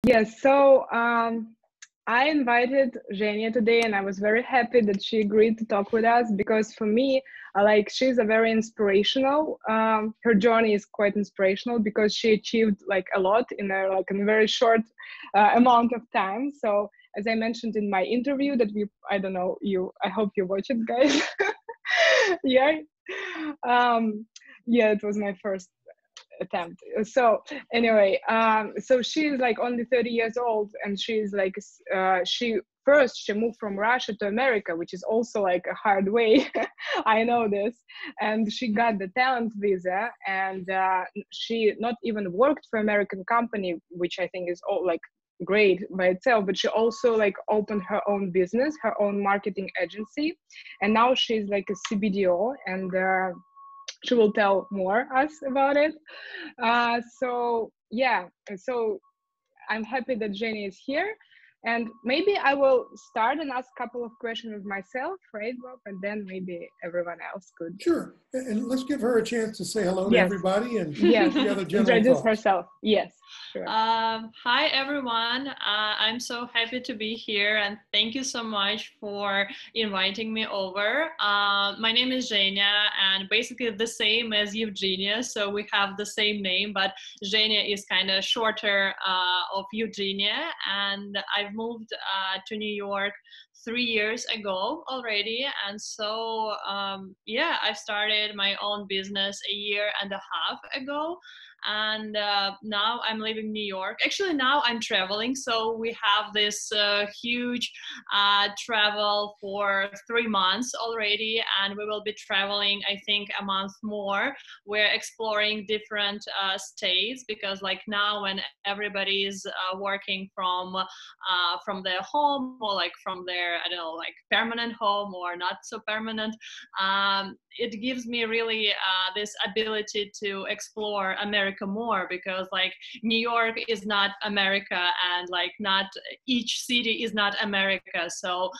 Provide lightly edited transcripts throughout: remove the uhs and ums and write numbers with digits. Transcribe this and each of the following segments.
Yes, so I invited Zhenya today, and I was very happy that she agreed to talk with us because for me, like she's a very inspirational. Her journey is quite inspirational because she achieved like a lot in a very short amount of time. So as I mentioned in my interview, that I don't know you. I hope you watch it, guys. Yeah, yeah, it was my first attempt. So anyway, so she's like only 30 years old, and she's like she moved from Russia to America, which is also like a hard way. I know this. And she got the talent visa, and she not even worked for American company, which I think is all like great by itself, but she also like opened her own business, her own marketing agency, and now she's like a CBDO, and she will tell more us about it. So yeah, so I'm happy that Jenny is here, and maybe I will start and ask a couple of questions of myself, right, Bob, and then maybe everyone else could. Sure, and let's give her a chance to say hello to Yes. everybody and yes, the other general introduce thoughts. herself. Yes. Sure. Hi everyone, I'm so happy to be here and thank you so much for inviting me over. My name is Zhenya and basically the same as Evgenia, so we have the same name, but Zhenya is kind of shorter of Evgenia, and I've moved to New York 3 years ago already, and so yeah, I've started my own business a year and a half ago, and now I'm leaving New York. Actually, now I'm traveling, so we have this huge travel for 3 months already, and we will be traveling, I think, a month more. We're exploring different states because, like now, when everybody is working from their home or like from their, I don't know, like permanent home or not so permanent, it gives me really this ability to explore America more, because like New York is not America, and like not each city is not America. So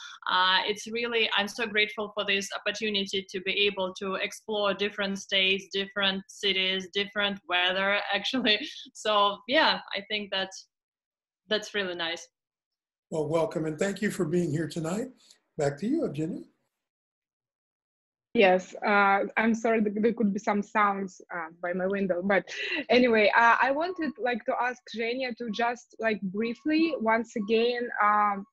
it's really, I'm so grateful for this opportunity to be able to explore different states, different cities, different weather actually. So yeah, I think that's really nice. Well, welcome and thank you for being here tonight. Back to you, Evgenia. Yes, I'm sorry that there could be some sounds by my window, but anyway, I wanted like to ask Zhenya to just like briefly once again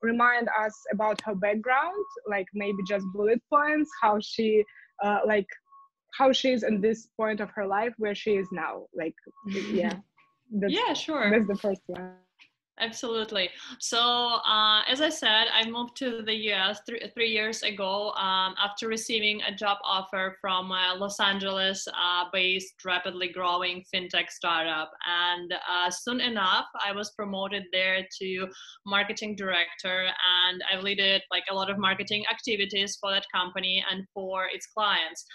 remind us about her background, like maybe just bullet points, how she how she is in this point of her life where she is now. Like yeah, yeah, sure. That's the first one. Absolutely. So, as I said, I moved to the US three years ago after receiving a job offer from a Los Angeles based, rapidly growing fintech startup. And soon enough, I was promoted there to marketing director, and I led like a lot of marketing activities for that company and for its clients.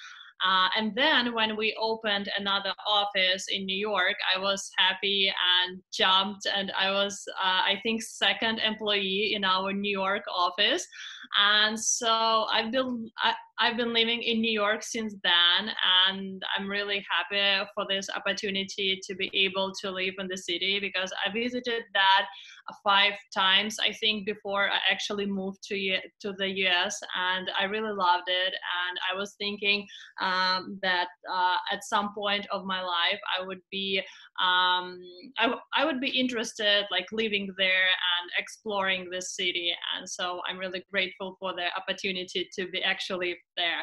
And then when we opened another office in New York, I was happy and jumped, and I was, I think, second employee in our New York office. And so I've been living in New York since then, and I'm really happy for this opportunity to be able to live in the city, because I visited that 5 times, I think, before I actually moved to the US, and I really loved it. And I was thinking that at some point of my life I would be I would be interested like living there and exploring this city, and so I'm really grateful for the opportunity to be actually there.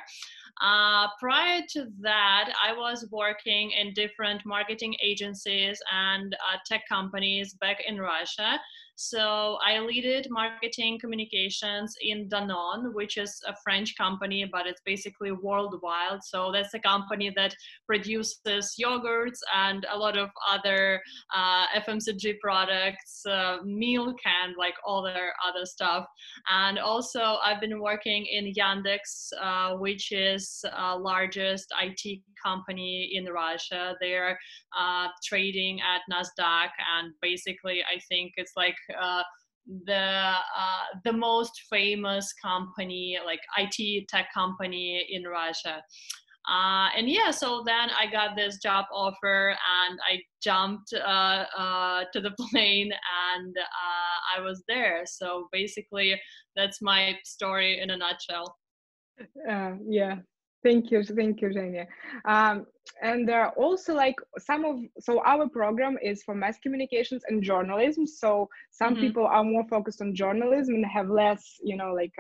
Prior to that, I was working in different marketing agencies and tech companies back in Russia. So I leaded marketing communications in Danone, which is a French company, but it's basically worldwide. So that's a company that produces yogurts and a lot of other FMCG products, milk, and like all their other stuff. And also I've been working in Yandex, which is largest IT company in Russia. They're trading at NASDAQ, and basically I think it's like the most famous company, like IT tech company in Russia. And yeah, so then I got this job offer and I jumped to the plane and I was there. So basically, that's my story in a nutshell. Yeah, thank you, Zhenya. And there are also like so our program is for mass communications and journalism. So some people are more focused on journalism and have less, like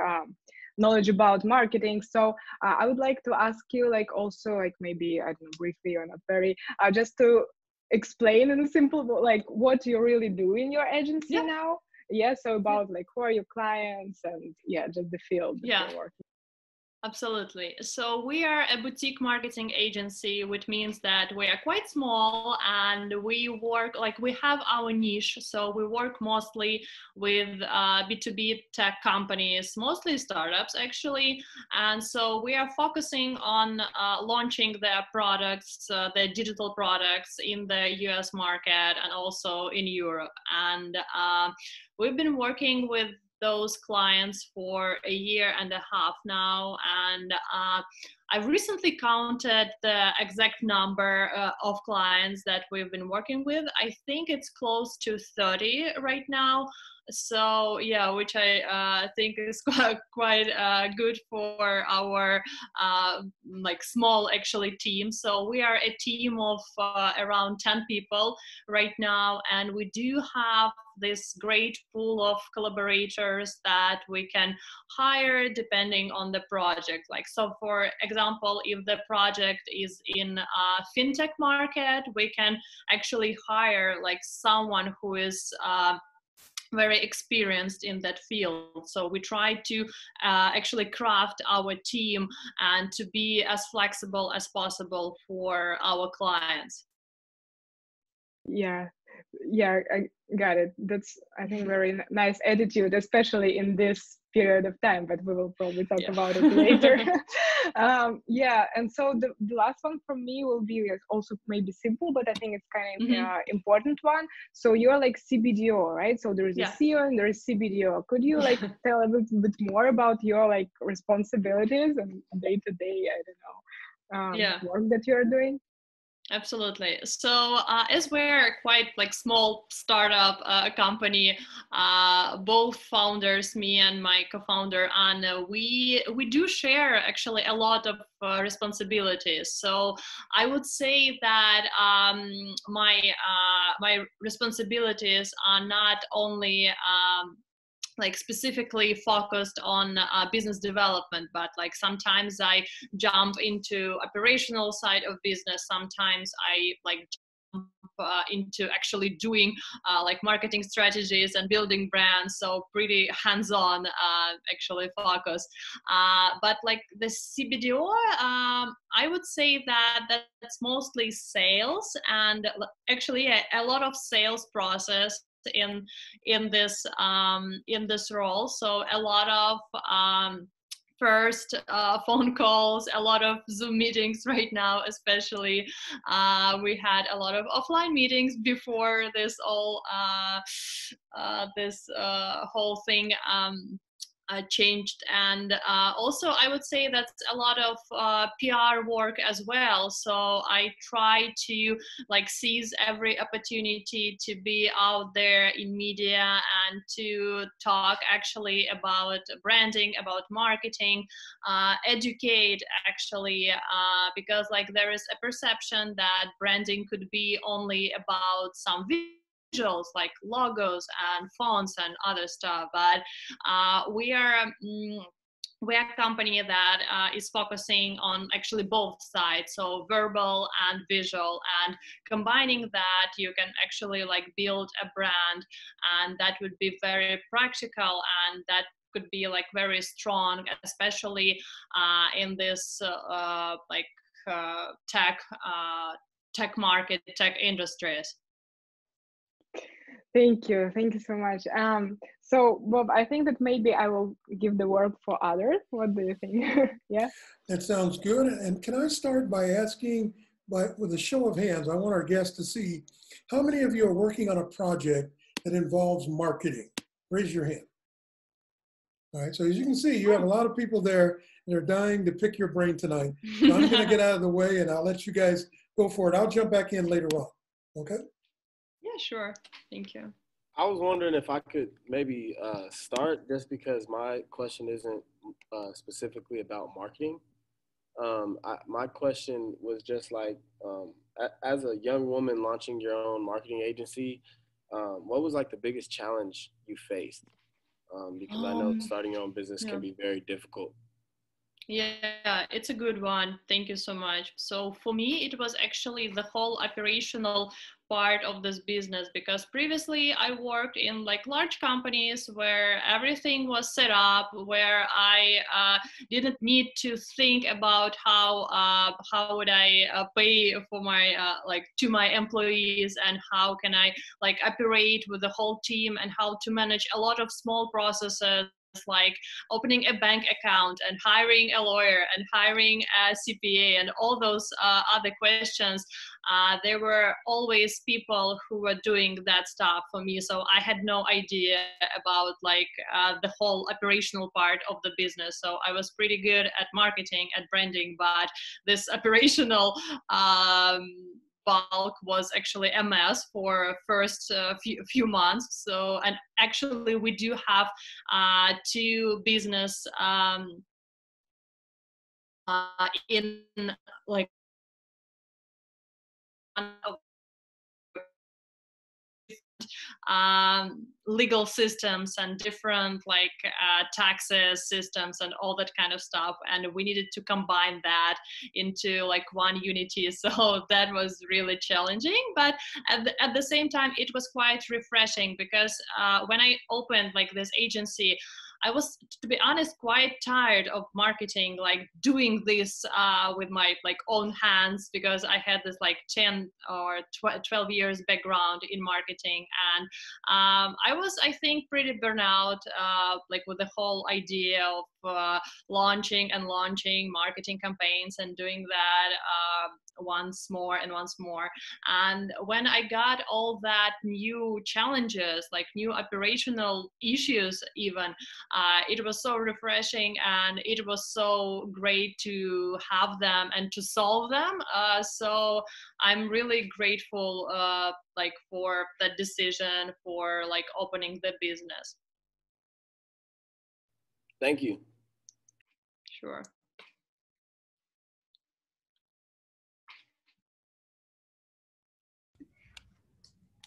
knowledge about marketing. So I would like to ask you, like, also, like, maybe, I don't know, briefly or not very, just to explain in a simple, like, what you really do in your agency now. Yeah, so about like who are your clients and just the field that you're working. Absolutely. So we are a boutique marketing agency, which means that we are quite small and we work, like we have our niche. So we work mostly with B2B tech companies, mostly startups actually. And so we are focusing on launching their products, their digital products in the US market and also in Europe. And we've been working with those clients for a year and a half now, and I recently counted the exact number of clients that we've been working with. I think it's close to 30 right now. So yeah, which I think is quite good for our like small actually team. So we are a team of around 10 people right now, and we do have this great pool of collaborators that we can hire depending on the project. Like, so for example, if the project is in a fintech market, we can actually hire like someone who is very experienced in that field. So we try to actually craft our team and to be as flexible as possible for our clients. Yeah, I got it. That's, I think, very nice attitude, especially in this period of time, but we will probably talk about it later. And so the last one from me will be also maybe simple, but I think it's kind of important one. So you're like CBDO, right? So there is a CEO and there is CBDO. Could you like tell a little bit more about your like responsibilities and day-to-day, I don't know, work that you're doing? Absolutely. So as we're quite like small startup company, both founders, me and my co-founder Anna, we do share actually a lot of responsibilities. So I would say that my responsibilities are not only like specifically focused on business development, but like sometimes I jump into operational side of business. Sometimes I like jump into actually doing like marketing strategies and building brands. So pretty hands-on actually focus. But like the CBDO, I would say that that's mostly sales and actually a lot of sales process in this role. So a lot of first phone calls, a lot of Zoom meetings right now, especially. We had a lot of offline meetings before this all this whole thing changed. And also I would say that's a lot of PR work as well. So I try to like seize every opportunity to be out there in media and to talk actually about branding, about marketing, educate actually, because like there is a perception that branding could be only about some visuals like logos and fonts and other stuff, but we are a company that is focusing on actually both sides, so verbal and visual, and combining that you can actually like build a brand, and that would be very practical, and that could be like very strong, especially in this tech market, tech industries. Thank you so much. So Bob, I think that maybe I will give the word for others. What do you think? Yeah, that sounds good. And can I start by asking, with a show of hands, I want our guests to see how many of you are working on a project that involves marketing. Raise your hand. All right, so as you can see, you have a lot of people there and they're dying to pick your brain tonight. So I'm going to get out of the way and I'll let you guys go for it. I'll jump back in later on. Okay? Yeah, sure. Thank you. I was wondering if I could maybe start just because my question isn't specifically about marketing. My question was just like, as a young woman launching your own marketing agency, what was like the biggest challenge you faced? Because I know starting your own business Yeah. can be very difficult. Yeah, it's a good one. Thank you so much. So for me, it was actually the whole operational part of this business, because previously I worked in like large companies where everything was set up, where I didn't need to think about how would I pay for my like to my employees, and how can I like operate with the whole team, and how to manage a lot of small processes like opening a bank account and hiring a lawyer and hiring a CPA and all those other questions. There were always people who were doing that stuff for me. So I had no idea about like the whole operational part of the business. So I was pretty good at marketing, at branding, but this operational bulk was actually a mess for first few months. So, and actually we do have two business in like one of legal systems and different like taxes systems and all that kind of stuff, and we needed to combine that into like one unity. So that was really challenging, but at the same time it was quite refreshing, because when I opened like this agency, I was, to be honest, quite tired of marketing, like doing this with my like own hands, because I had this like 10 or 12 years background in marketing. And I was, I think, pretty burnout, like with the whole idea of launching marketing campaigns and doing that once more and once more. And when I got all that new challenges, like new operational issues even, it was so refreshing, and it was so great to have them and to solve them. So I'm really grateful like for that decision, for like opening the business. Thank you. Sure.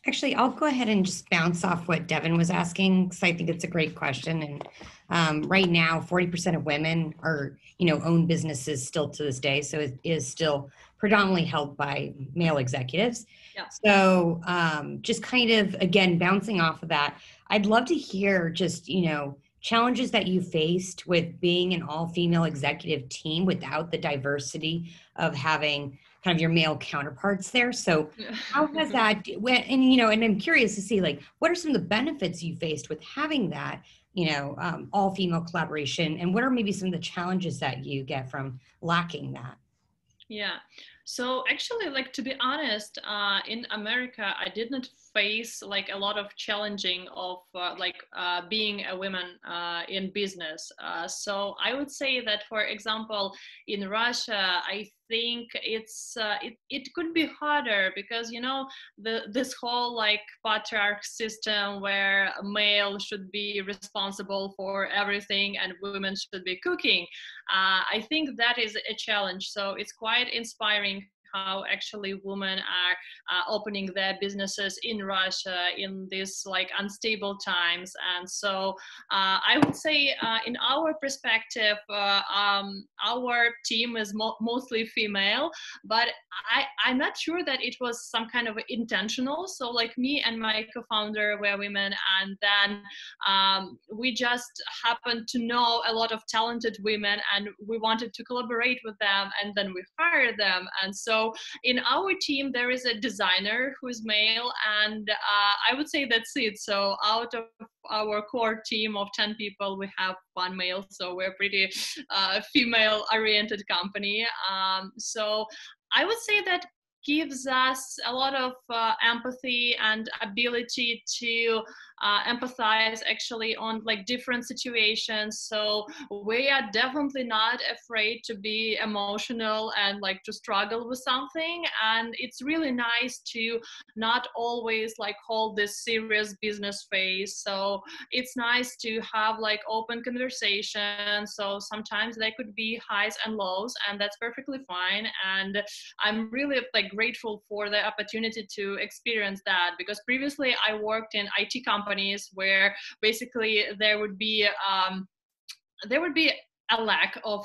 Actually, I'll go ahead and just bounce off what Devin was asking, because I think it's a great question. And right now, 40% of women are, own businesses still to this day. So it is still predominantly held by male executives. Yeah. So just kind of, again, bouncing off of that, I'd love to hear just, challenges that you faced with being an all-female executive team without the diversity of having kind of your male counterparts there. So how has that went? And, and I'm curious to see, like, what are some of the benefits you faced with having that, all female collaboration, and what are maybe some of the challenges that you get from lacking that? Yeah. So actually, like, to be honest, in America, I did not face like a lot of challenging of being a woman in business. So I would say that, for example, in Russia, I think it could be harder, because this whole like patriarch system where male should be responsible for everything and women should be cooking. I think that is a challenge. So it's quite inspiring how actually women are opening their businesses in Russia in these like unstable times. And so I would say in our perspective, our team is mostly female, but I'm not sure that it was some kind of intentional. So like me and my co-founder were women, and then we just happened to know a lot of talented women, and we wanted to collaborate with them, and then we hired them. And so in our team, there is a designer who is male, and I would say that's it. So out of our core team of 10 people, we have one male. So we're pretty female-oriented company. So I would say that gives us a lot of empathy and ability to empathize actually on like different situations. So we are definitely not afraid to be emotional and like to struggle with something. And it's really nice to not always like hold this serious business face. So it's nice to have like open conversation. So sometimes they could be highs and lows, and that's perfectly fine. And I'm really like grateful for the opportunity to experience that, because previously I worked in IT companies where basically there would be a lack of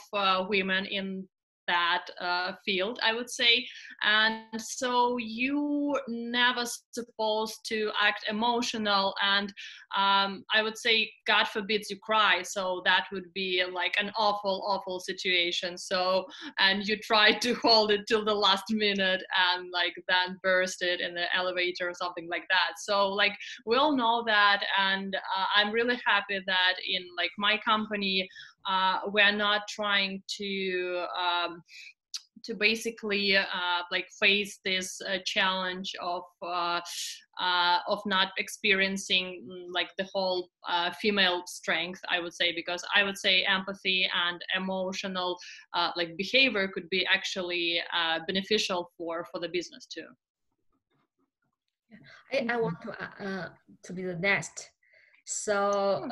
women in that field, I would say. And so you never supposed to act emotional, and I would say God forbids you cry, so that would be like an awful situation. So, and you try to hold it till the last minute and like then burst it in the elevator or something like that. So like we all know that, and I'm really happy that in like my company we're not trying to basically like face this challenge of not experiencing like the whole female strength, I would say, because I would say empathy and emotional like behavior could be actually beneficial for the business too. I want to be the next. So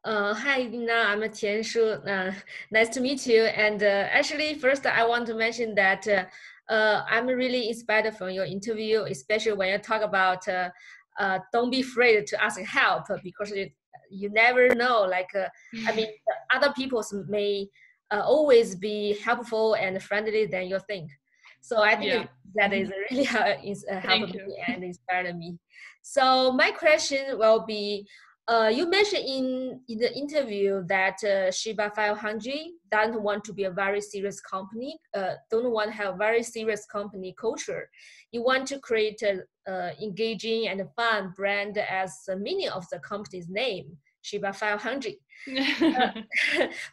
hi Nina, I'm Tianshu. Nice to meet you. And actually, first I want to mention that I'm really inspired from your interview, especially when you talk about don't be afraid to ask help, because you never know. Like I mean, other people may always be helpful and friendly than you think. So I think that is really helped me and inspired me. So my question will be, you mentioned in the interview that Shiba 500 doesn't want to be a very serious company, don't want to have very serious company culture. You want to create a engaging and fun brand as the meaning of the company's name, Shiba 500.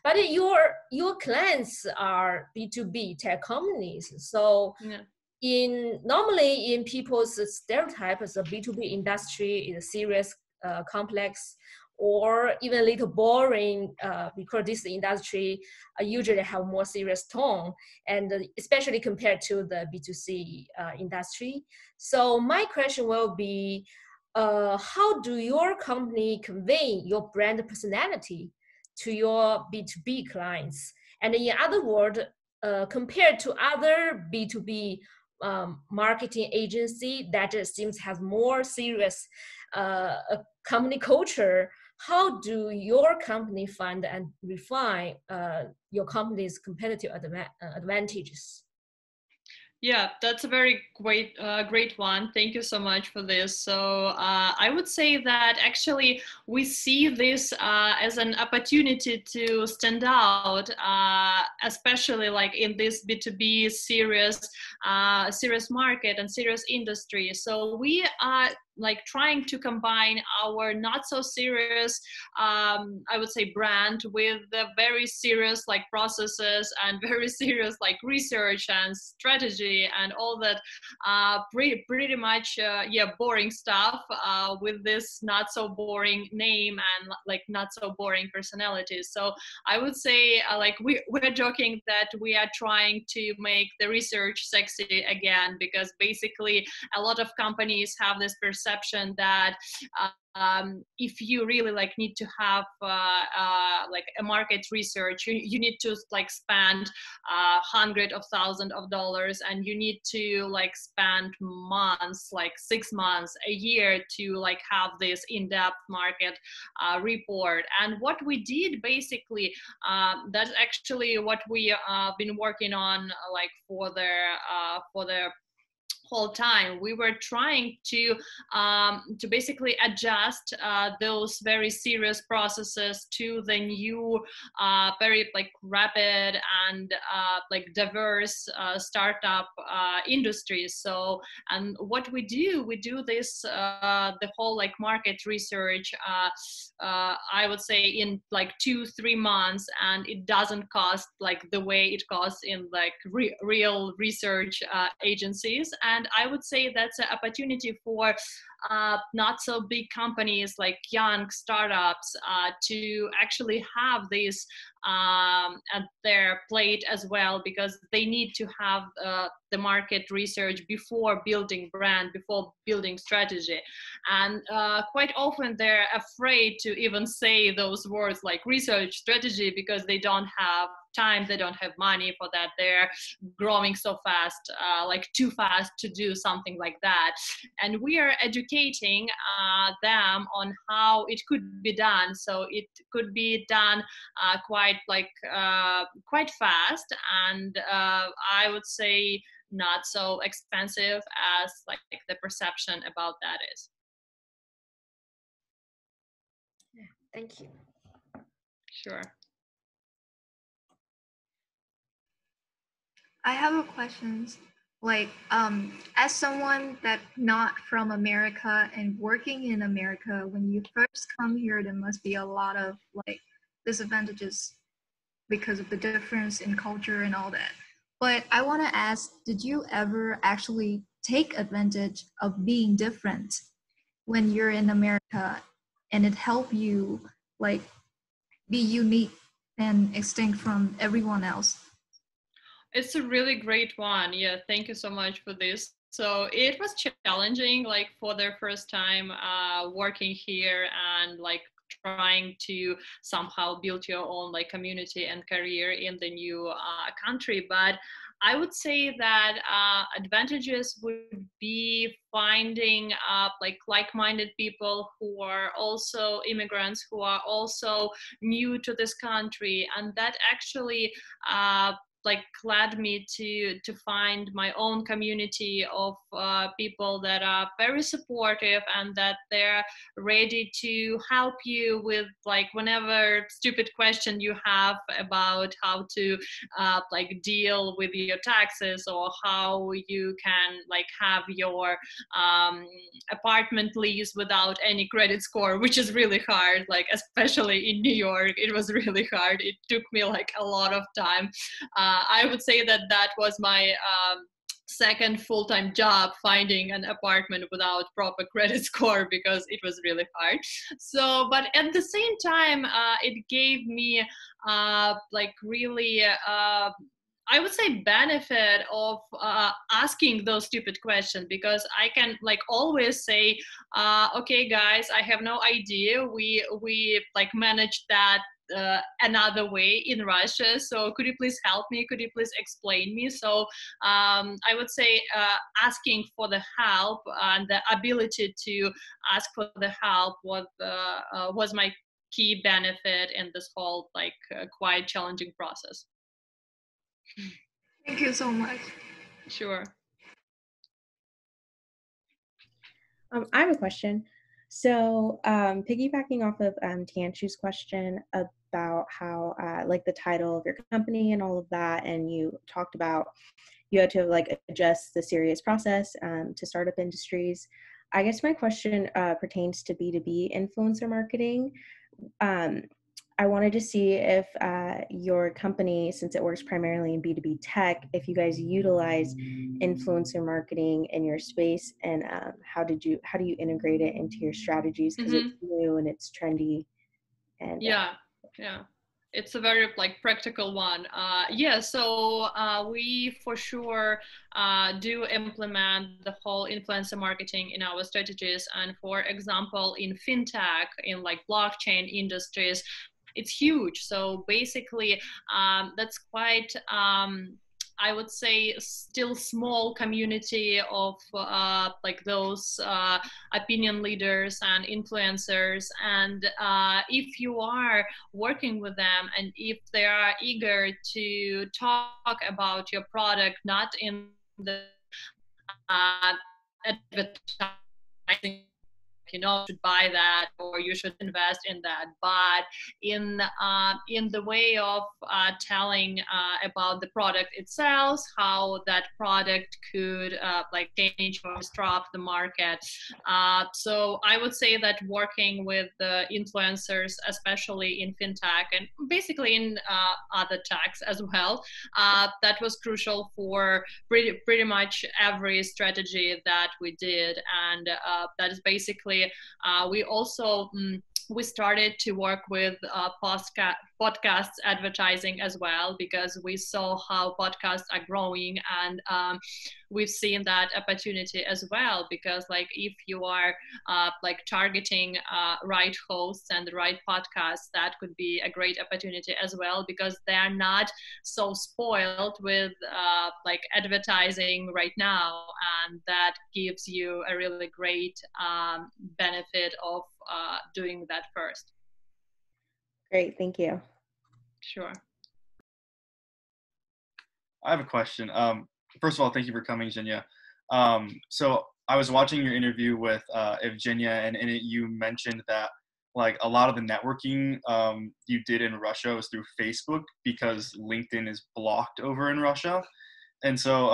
But your clients are B2B tech companies. So normally in people's stereotypes, the B2B industry is serious, complex, or even a little boring, because this industry usually have more serious tone, and especially compared to the B2C industry. So my question will be, how do your company convey your brand personality to your B2B clients? And in other words, compared to other B2B marketing agency that seems has more serious company culture, how do your company find and refine your company's competitive advantages? Yeah, that's a very great one. Thank you so much for this. So I would say that actually we see this as an opportunity to stand out, especially like in this B2B serious market and serious industry. So we are like trying to combine our not so serious, I would say, brand with the very serious like processes and very serious like research and strategy and all that pretty much boring stuff with this not so boring name and like not so boring personalities. So I would say like we're joking that we are trying to make the research sexy again, because basically a lot of companies have this perception that if you really like need to have like a market research, you need to like spend hundreds of thousands of dollars, and you need to like spend months, like 6 months, a year to like have this in-depth market report. And what we did basically, that's actually what we been working on like for the whole time we were trying to basically adjust those very serious processes to the new very like rapid and like diverse startup industries. So, and what we do this the whole like market research I would say in like 2-3 months, and it doesn't cost like the way it costs in like real research agencies. And I would say that's an opportunity for not so big companies like young startups to actually have this at their plate as well, because they need to have the market research before building brand, before building strategy. And quite often they're afraid to even say those words like research strategy, because they don't have time, they don't have money for that, they're growing so fast, like too fast to do something like that. And we are educating them on how it could be done. So it could be done quite fast, and I would say not so expensive as like the perception about that is. Thank you. Sure. I have a question. Like, as someone that not from America and working in America, when you first come here, there must be a lot of like disadvantages because of the difference in culture and all that. But I want to ask, did you ever actually take advantage of being different when you're in America, and it helped you like be unique and distinct from everyone else? It's a really great one. Yeah, thank you so much for this. So it was challenging, like for the first time working here and like trying to somehow build your own like community and career in the new country. But I would say that advantages would be finding like-minded people who are also immigrants, who are also new to this country, and that actually like led me to find my own community of people that are very supportive and that they're ready to help you with like whenever stupid question you have about how to like deal with your taxes, or how you can like have your apartment lease without any credit score, which is really hard, like especially in New York. It was really hard. It took me like a lot of time. I would say that that was my second full-time job, finding an apartment without proper credit score, because it was really hard. So, but at the same time, it gave me like really I would say benefit of asking those stupid questions, because I can like always say, okay guys, I have no idea, we like managed that another way in Russia, so could you please help me, could you please explain me? So I would say asking for the help and the ability to ask for the help was my key benefit in this whole like quite challenging process. Thank you so much. Sure. I have a question. So piggybacking off of Tianshu's question about how like the title of your company and all of that, and you talked about you had to like adjust the serious process to startup industries. I guess my question pertains to B2B influencer marketing. I wanted to see if your company, since it works primarily in B2B tech, if you guys utilize influencer marketing in your space, and how do you integrate it into your strategies, because it's new and it's trendy. And yeah, it's a very like practical one. Yeah, so we for sure do implement the whole influencer marketing in our strategies. And for example, in fintech, in like blockchain industries, it's huge. So basically, that's quite, I would say, still small community of like those opinion leaders and influencers. And if you are working with them, and if they are eager to talk about your product, not in the advertising, should buy that or you should invest in that. But in the way of telling about the product itself, how that product could like change or disrupt the market. So I would say that working with the influencers, especially in fintech and basically in other techs as well, that was crucial for pretty much every strategy that we did. And that is basically, we also we started to work with podcasts advertising as well, because we saw how podcasts are growing, and we've seen that opportunity as well, because like if you are like targeting right hosts and the right podcasts, that could be a great opportunity as well, because they're not so spoiled with like advertising right now, and that gives you a really great benefit of doing that first. Great, thank you. Sure. I have a question. First of all, thank you for coming, Zhenya. So I was watching your interview with Evgenia, and in it you mentioned that like a lot of the networking you did in Russia was through Facebook because LinkedIn is blocked over in Russia. And so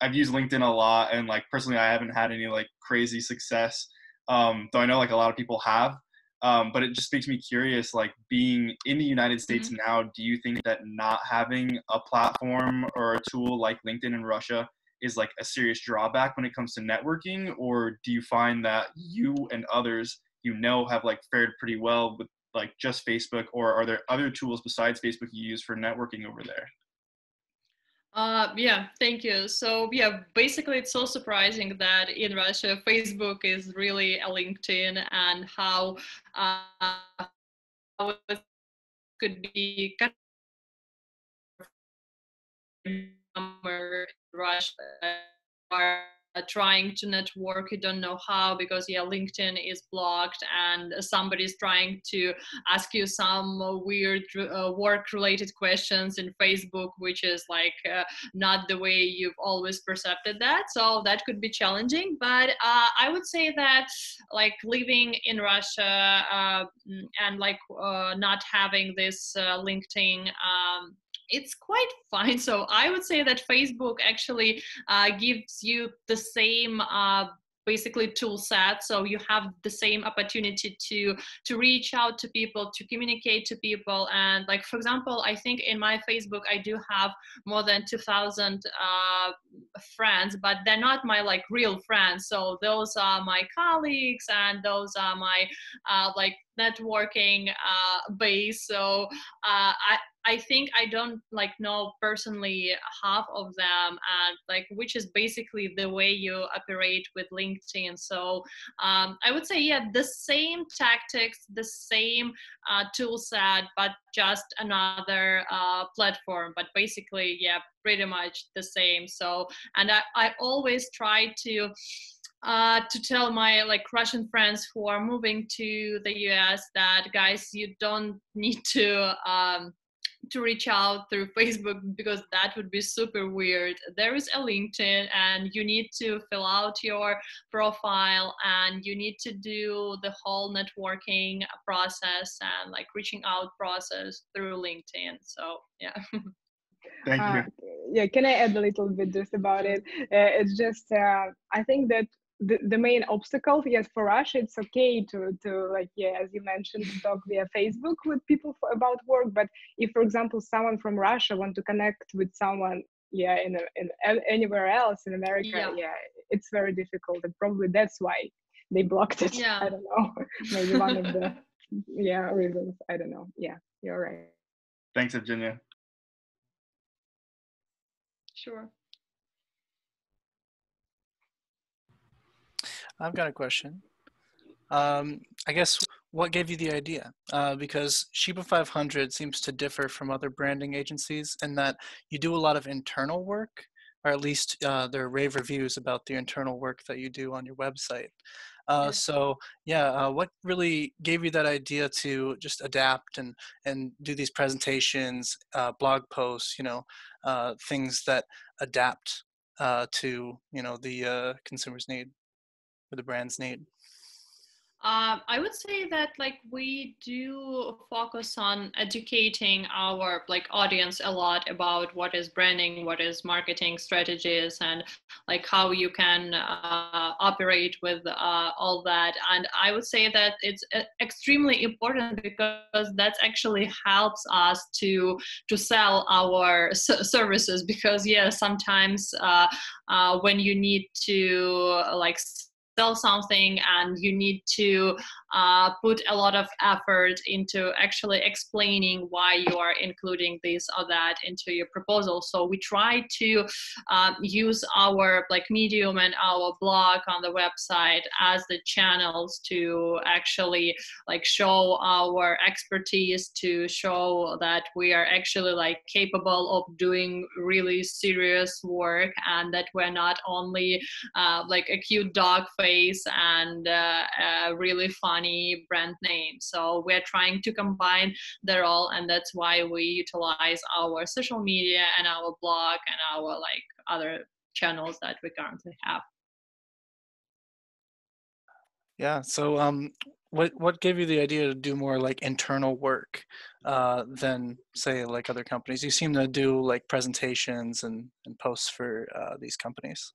I've used LinkedIn a lot, and like personally I haven't had any like crazy success, though I know like a lot of people have. But it just makes me curious, like being in the United States now, do you think that not having a platform or a tool like LinkedIn in Russia is like a serious drawback when it comes to networking? Or do you find that you and others have like fared pretty well with like just Facebook, or are there other tools besides Facebook you use for networking over there? Yeah, thank you. So yeah, basically it's so surprising that in Russia, Facebook is really a LinkedIn, and how it could be kind of Russia are trying to network, you don't know how, because yeah, LinkedIn is blocked, and somebody's trying to ask you some weird work related questions in Facebook, which is like not the way you've always perceived that. So that could be challenging. But I would say that like living in Russia and like not having this LinkedIn, it's quite fine. So I would say that Facebook actually gives you the same basically tool set, so you have the same opportunity to reach out to people, to communicate to people. And like for example, I think in my Facebook I do have more than 2,000 friends, but they're not my like real friends. So those are my colleagues, and those are my like networking base. So I think I don't like know personally half of them, and like which is basically the way you operate with LinkedIn. So I would say yeah, the same tactics, the same tool set, but just another platform. But basically yeah, pretty much the same. So and I always try to tell my like Russian friends who are moving to the US that guys, you don't need to reach out through Facebook, because that would be super weird. There is a LinkedIn, and you need to fill out your profile, and you need to do the whole networking process and like reaching out process through LinkedIn. So yeah. Thank you. Yeah, can I add a little bit just about it? It's just I think that the main obstacle, yes, for us it's okay to like yeah, as you mentioned, to talk via Facebook with people about work. But if for example someone from Russia want to connect with someone yeah in anywhere else in America, yeah, it's very difficult, and probably that's why they blocked it. Yeah. I don't know. Maybe one of the yeah reasons. I don't know. Yeah, you're right. Thanks, Evgenia. Sure. I've got a question. I guess what gave you the idea? Because Sheba 500 seems to differ from other branding agencies in that you do a lot of internal work, or at least there are rave reviews about the internal work that you do on your website. So yeah, what really gave you that idea to just adapt and do these presentations, blog posts, things that adapt to the consumers need or the brands need? I would say that like we do focus on educating our like audience a lot about what is branding, what is marketing strategies, and like how you can operate with all that. And I would say that it's extremely important because that actually helps us to sell our services. Because yeah, sometimes when you need to like sell something and you need to put a lot of effort into actually explaining why you are including this or that into your proposal. So we try to use our like medium and our blog on the website as the channels to actually like show our expertise, to show that we are actually like capable of doing really serious work, and that we're not only like a cute dog face and a really funny brand name. So we're trying to combine them all, and that's why we utilize our social media and our blog and our like other channels that we currently have. Yeah. So what gave you the idea to do more like internal work than say like other companies? You seem to do like presentations and posts for these companies.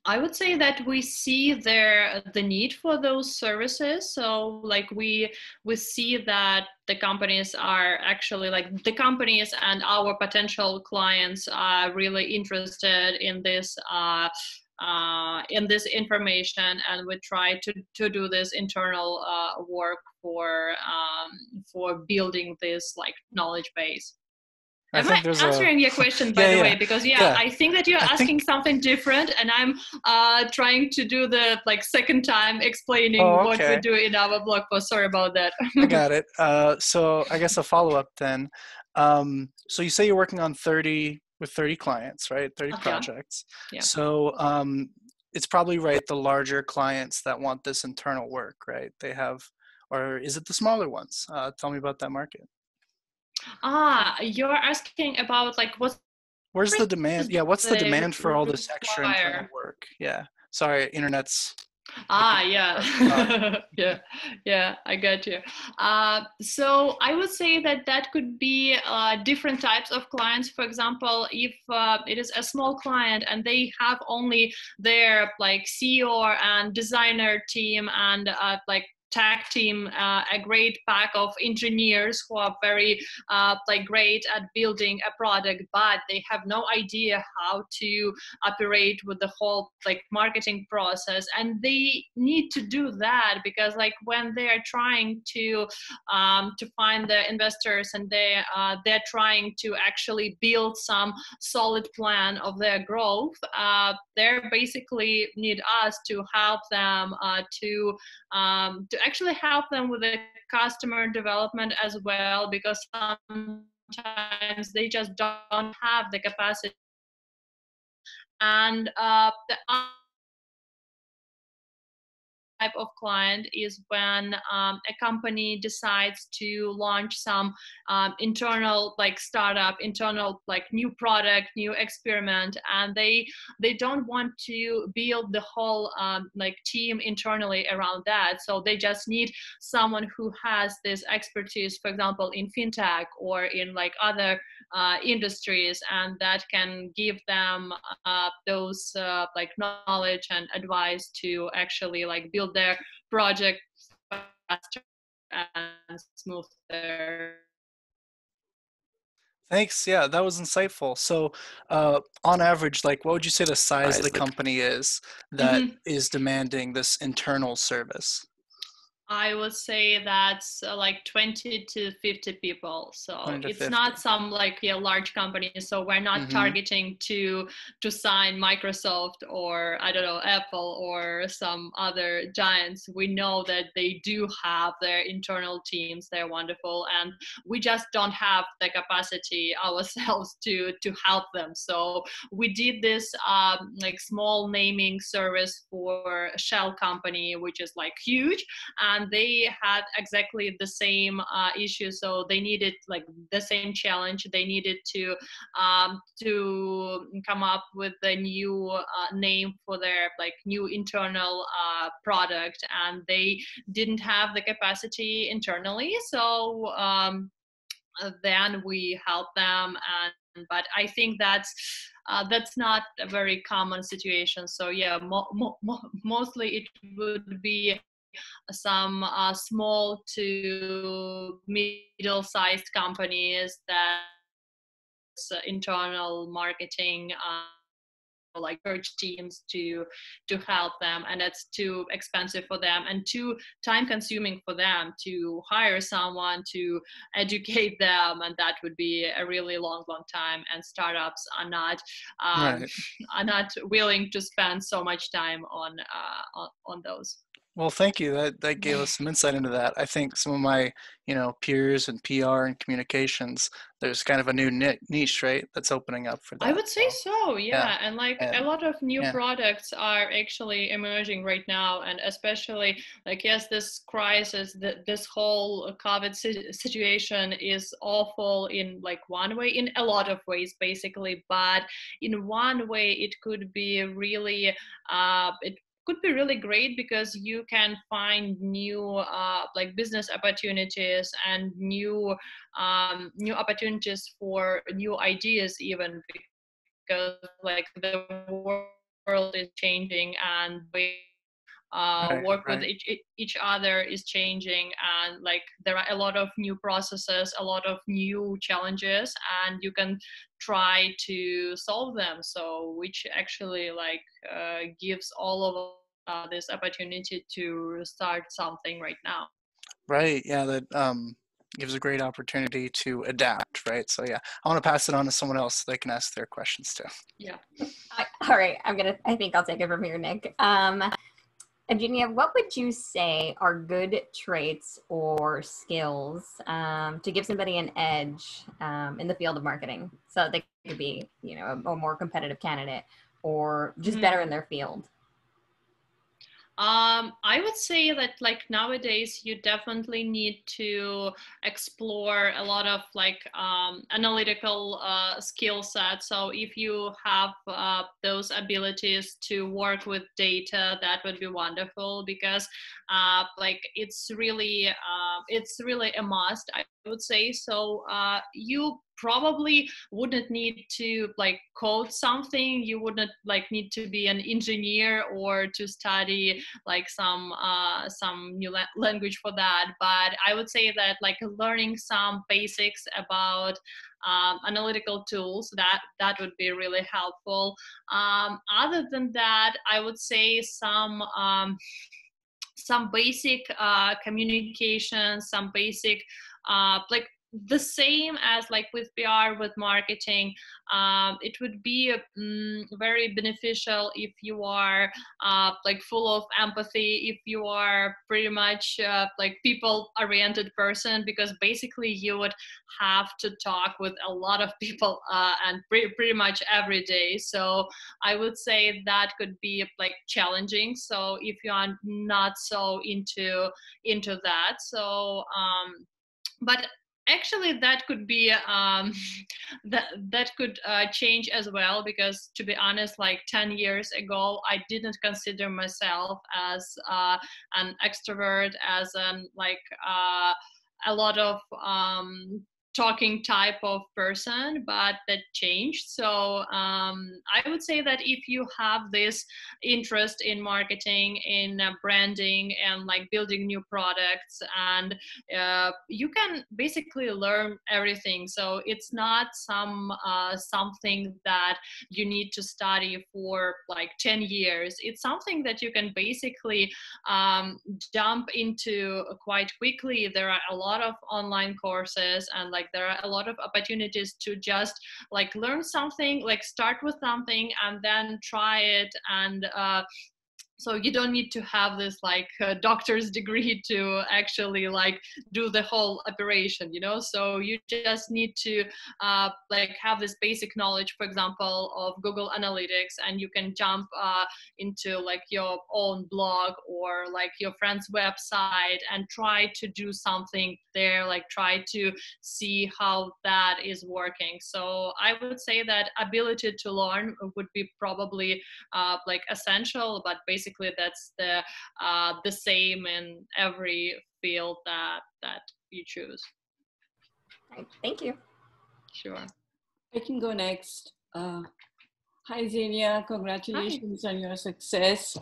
I would say that we see the need for those services. So like we see that the companies are actually like the companies and our potential clients are really interested in this information, and we try to do this internal work for building this like knowledge base. Am I answering your question, by the way? Because I think that you're asking something different, and I'm trying to do the like second time explaining what we do in our blog post. Sorry about that. I got it. So I guess a follow-up then. So you say you're working on 30 clients, right? 30 projects. Yeah. So it's probably right, the larger clients that want this internal work, right? They have, or is it the smaller ones? Tell me about that market. You're asking about like where's the demand? Yeah, what's the demand for all this extra internal work? Yeah, sorry, internet's. Yeah. yeah, I got you. So I would say that could be different types of clients. For example, if it is a small client and they have only their like CEO and designer team and like tech team, a great pack of engineers who are very like great at building a product, but they have no idea how to operate with the whole like marketing process, and they need to do that because like when they are trying to find the investors and they're trying to actually build some solid plan of their growth, they basically need us to help them to actually help them with the customer development as well, because sometimes they just don't have the capacity. And the type of client is when a company decides to launch some internal like startup, internal like new product, new experiment, and they don't want to build the whole like team internally around that. So they just need someone who has this expertise, for example, in fintech or in like other industries, and that can give them those like knowledge and advice to actually like build their project faster and smoother. Thanks. Yeah, that was insightful. So on average, like what would you say the size of the company is that is demanding this internal service? I would say that's like 20 to 50 people. So it's 50. Not some like large company. So we're not targeting to sign Microsoft or I don't know, Apple or some other giants. We know that they do have their internal teams. They're wonderful, and we just don't have the capacity ourselves to help them. So we did this like small naming service for a shell company, which is like huge, and and they had exactly the same issue. So they needed like the same challenge. They needed to come up with a new name for their like new internal product, and they didn't have the capacity internally. So then we help them, and but I think that's not a very common situation. So yeah, mostly it would be some small to middle-sized companies that internal marketing like search teams to help them, and it's too expensive for them and too time consuming for them to hire someone to educate them, and that would be a really long time, and startups are not Right. are not willing to spend so much time on those. Well, thank you. That gave us some insight into that. I think some of my, peers in PR and communications, there's kind of a new niche, right, that's opening up for that. I would say so, yeah. And like And a lot of new yeah. products are actually emerging right now, and especially like, yes, this crisis, this whole COVID situation is awful in like one way, in a lot of ways basically, but in one way it could be really it could be really great, because you can find new like business opportunities and new opportunities for new ideas, even because like the world is changing, and we work with each other is changing, and like there are a lot of new processes, a lot of new challenges, and you can try to solve them, so which actually like gives all of this opportunity to start something right now. Right, yeah, that gives a great opportunity to adapt, right? So yeah, I want to pass it on to someone else so they can ask their questions too. Yeah. All right, I think I'll take it from here, Nick. Evgenia, what would you say are good traits or skills to give somebody an edge in the field of marketing, so that they could be, a more competitive candidate, or just better in their field? I would say that like nowadays you definitely need to explore a lot of like analytical skill sets. So if you have those abilities to work with data, that would be wonderful, because like it's really a must, I would say. So you probably wouldn't need to like code something. You wouldn't like need to be an engineer or to study like some new language for that. But I would say that like learning some basics about analytical tools, that would be really helpful. Other than that, I would say some basic communication, some basic like the same as like with PR, with marketing. It would be very beneficial if you are like full of empathy, if you are pretty much like people-oriented person, because basically you would have to talk with a lot of people and pretty much every day. So I would say that could be like challenging. So if you are not so into that, so but actually that could be that could change as well, because to be honest, like 10 years ago I didn't consider myself as an extrovert, as like a lot of talking type of person, but that changed. So I would say that if you have this interest in marketing, in branding, and like building new products, and you can basically learn everything. So it's not something that you need to study for like 10 years. It's something that you can basically jump into quite quickly. There are a lot of online courses, and like there are a lot of opportunities to just like learn something, like start with something and then try it, and So you don't need to have this like doctor's degree to actually like do the whole operation, you know. So you just need to like have this basic knowledge, for example, of Google Analytics, and you can jump into like your own blog or like your friend's website and try to do something there, like try to see how that is working. So I would say that ability to learn would be probably like essential, but basically that's the same in every field that you choose. Right. Thank you. Sure. I can go next. Hi, Zhenya. Congratulations on your success.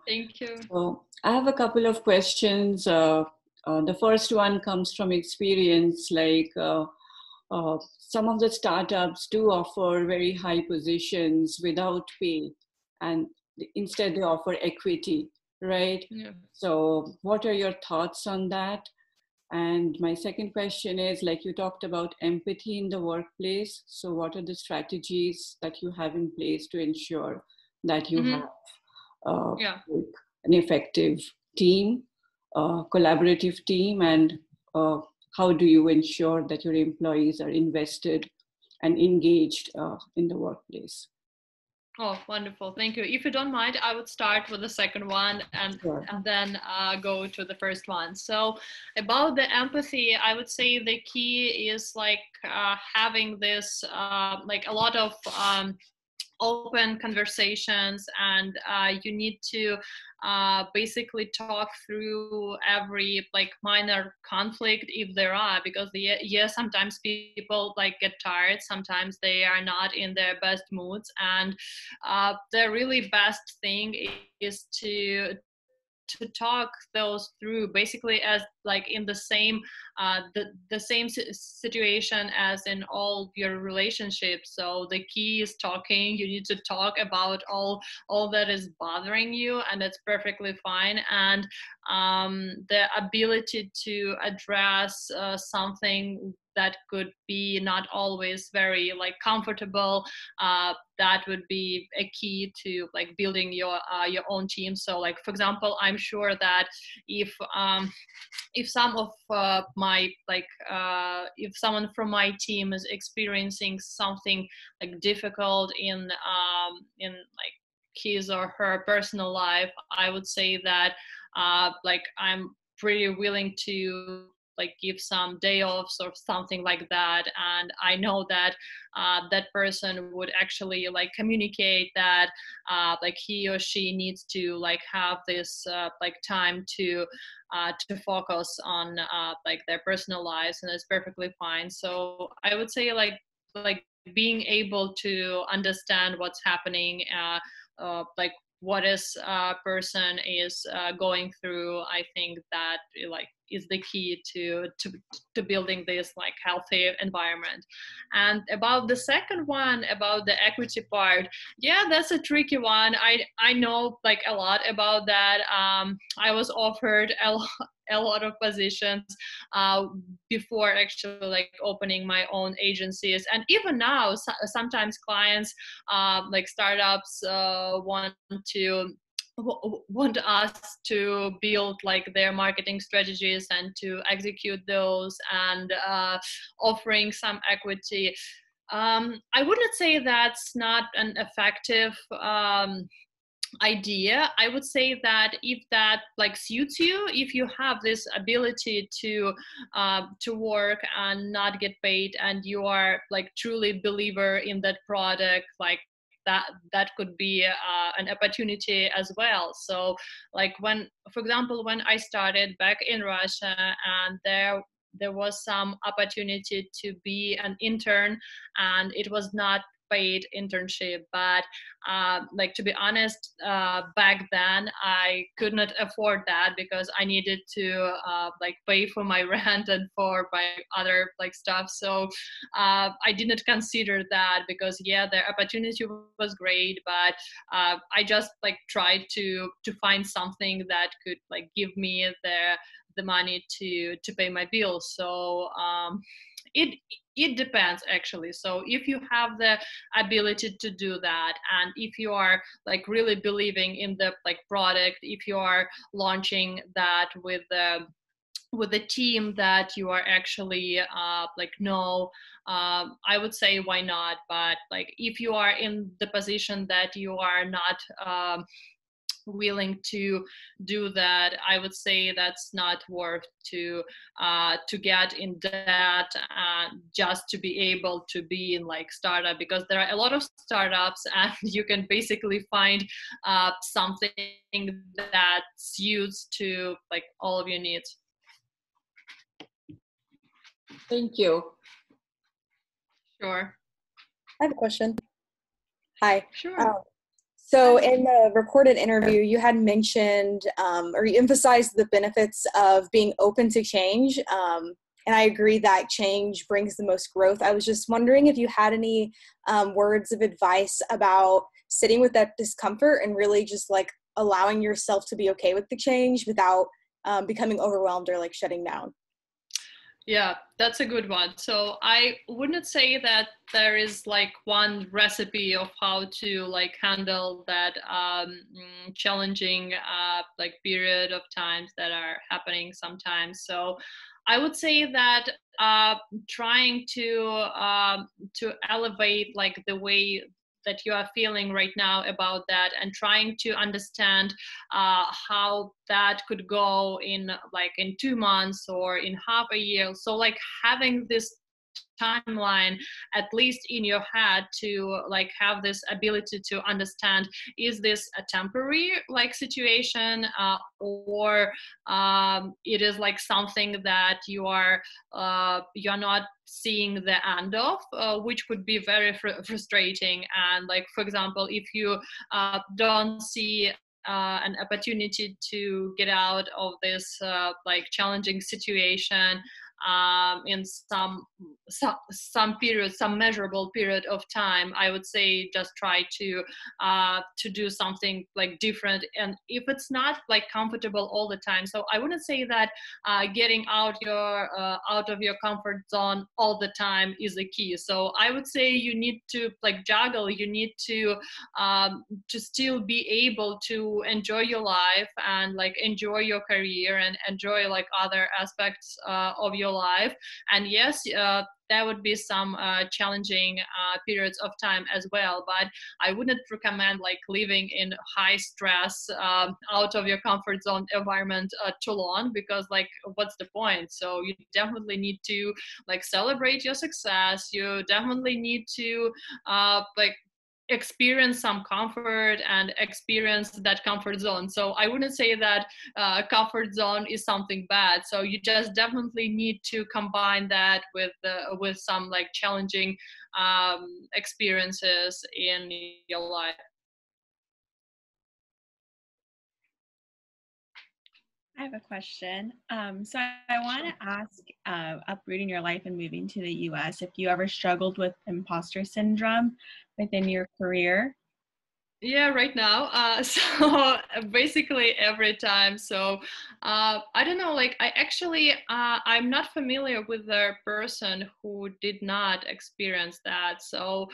Thank you. So I have a couple of questions. The first one comes from experience. Like some of the startups do offer very high positions without pay, and instead they offer equity, right? Yeah. So what are your thoughts on that? And my second question is, like you talked about empathy in the workplace. So what are the strategies that you have in place to ensure that you have Yeah. an effective team, collaborative team, and how do you ensure that your employees are invested and engaged in the workplace? Oh, wonderful. Thank you. If you don't mind, I would start with the second one and, Sure. and then go to the first one. So about the empathy, I would say the key is like having this, like a lot of open conversations, and you need to basically talk through every like minor conflict if there are, because sometimes people like get tired, sometimes they are not in their best moods, and the really best thing is to talk those through basically as like in the same the same situation as in all your relationships. So the key is talking. You need to talk about all that is bothering you, and that's perfectly fine. And the ability to address something that could be not always very like comfortable, that would be a key to like building your own team. So like, for example, I'm sure that if some of my like if someone from my team is experiencing something like difficult in like his or her personal life, I would say that like I'm pretty willing to like give some day offs or something like that. And I know that that person would actually like communicate that like he or she needs to like have this like time to focus on like their personal lives, and it's perfectly fine. So I would say like being able to understand what's happening, like what is person is going through, I think that like is the key to building this like healthy environment. And about the second one, about the equity part, yeah, that's a tricky one. I know like a lot about that. I was offered a lot of positions before actually like opening my own agencies, and even now sometimes clients like startups want us to build like their marketing strategies and to execute those, and offering some equity. I wouldn't say that's not an effective idea. I would say that if that like suits you, if you have this ability to work and not get paid, and you are like truly believer in that product, like that could be an opportunity as well. So like when, for example, when I started back in Russia, and there was some opportunity to be an intern, and it was not paid internship, but like to be honest, back then I could not afford that because I needed to like pay for my rent and for my other like stuff. So I didn't consider that, because yeah, the opportunity was great, but I just like tried to find something that could like give me the money to pay my bills. So it depends actually. So if you have the ability to do that, and if you are like really believing in the like product, if you are launching that with the team that you are actually like know, I would say why not. But like if you are in the position that you are not willing to do that, I would say that's not worth to get in debt just to be able to be in like startup, because there are a lot of startups and you can basically find something that suits to like all of your needs. Thank you. Sure. I have a question. Hi. Sure. So in the recorded interview, you had mentioned or you emphasized the benefits of being open to change. And I agree that change brings the most growth. I was just wondering if you had any words of advice about sitting with that discomfort and really just like allowing yourself to be okay with the change without becoming overwhelmed or like shutting down. Yeah, that's a good one. So I wouldn't say that there is like one recipe of how to like handle that challenging like period of times that are happening sometimes. So I would say that trying to elevate like the way that you are feeling right now about that, and trying to understand how that could go in like in 2 months or in half a year. So like having this timeline at least in your head to like have this ability to understand, is this a temporary like situation or it is like something that you're not seeing the end of, which could be very frustrating. And like for example, if you don't see an opportunity to get out of this like challenging situation in some period, some measurable period of time, I would say just try to do something like different. And if it's not like comfortable all the time, so I wouldn't say that getting out of your comfort zone all the time is the key. So I would say you need to like juggle. You need to still be able to enjoy your life and like enjoy your career and enjoy like other aspects of your life. And yes, there would be some challenging periods of time as well, but I wouldn't recommend like living in high stress out of your comfort zone environment too long, because like what's the point? So you definitely need to like celebrate your success. You definitely need to like experience some comfort and experience that comfort zone. So I wouldn't say that comfort zone is something bad. So you just definitely need to combine that with some like challenging experiences in your life. I have a question. So I want to ask, uprooting your life and moving to the US, if you ever struggled with imposter syndrome within your career? Yeah, right now. So basically every time. So I don't know, like I actually, I'm not familiar with the person who did not experience that. So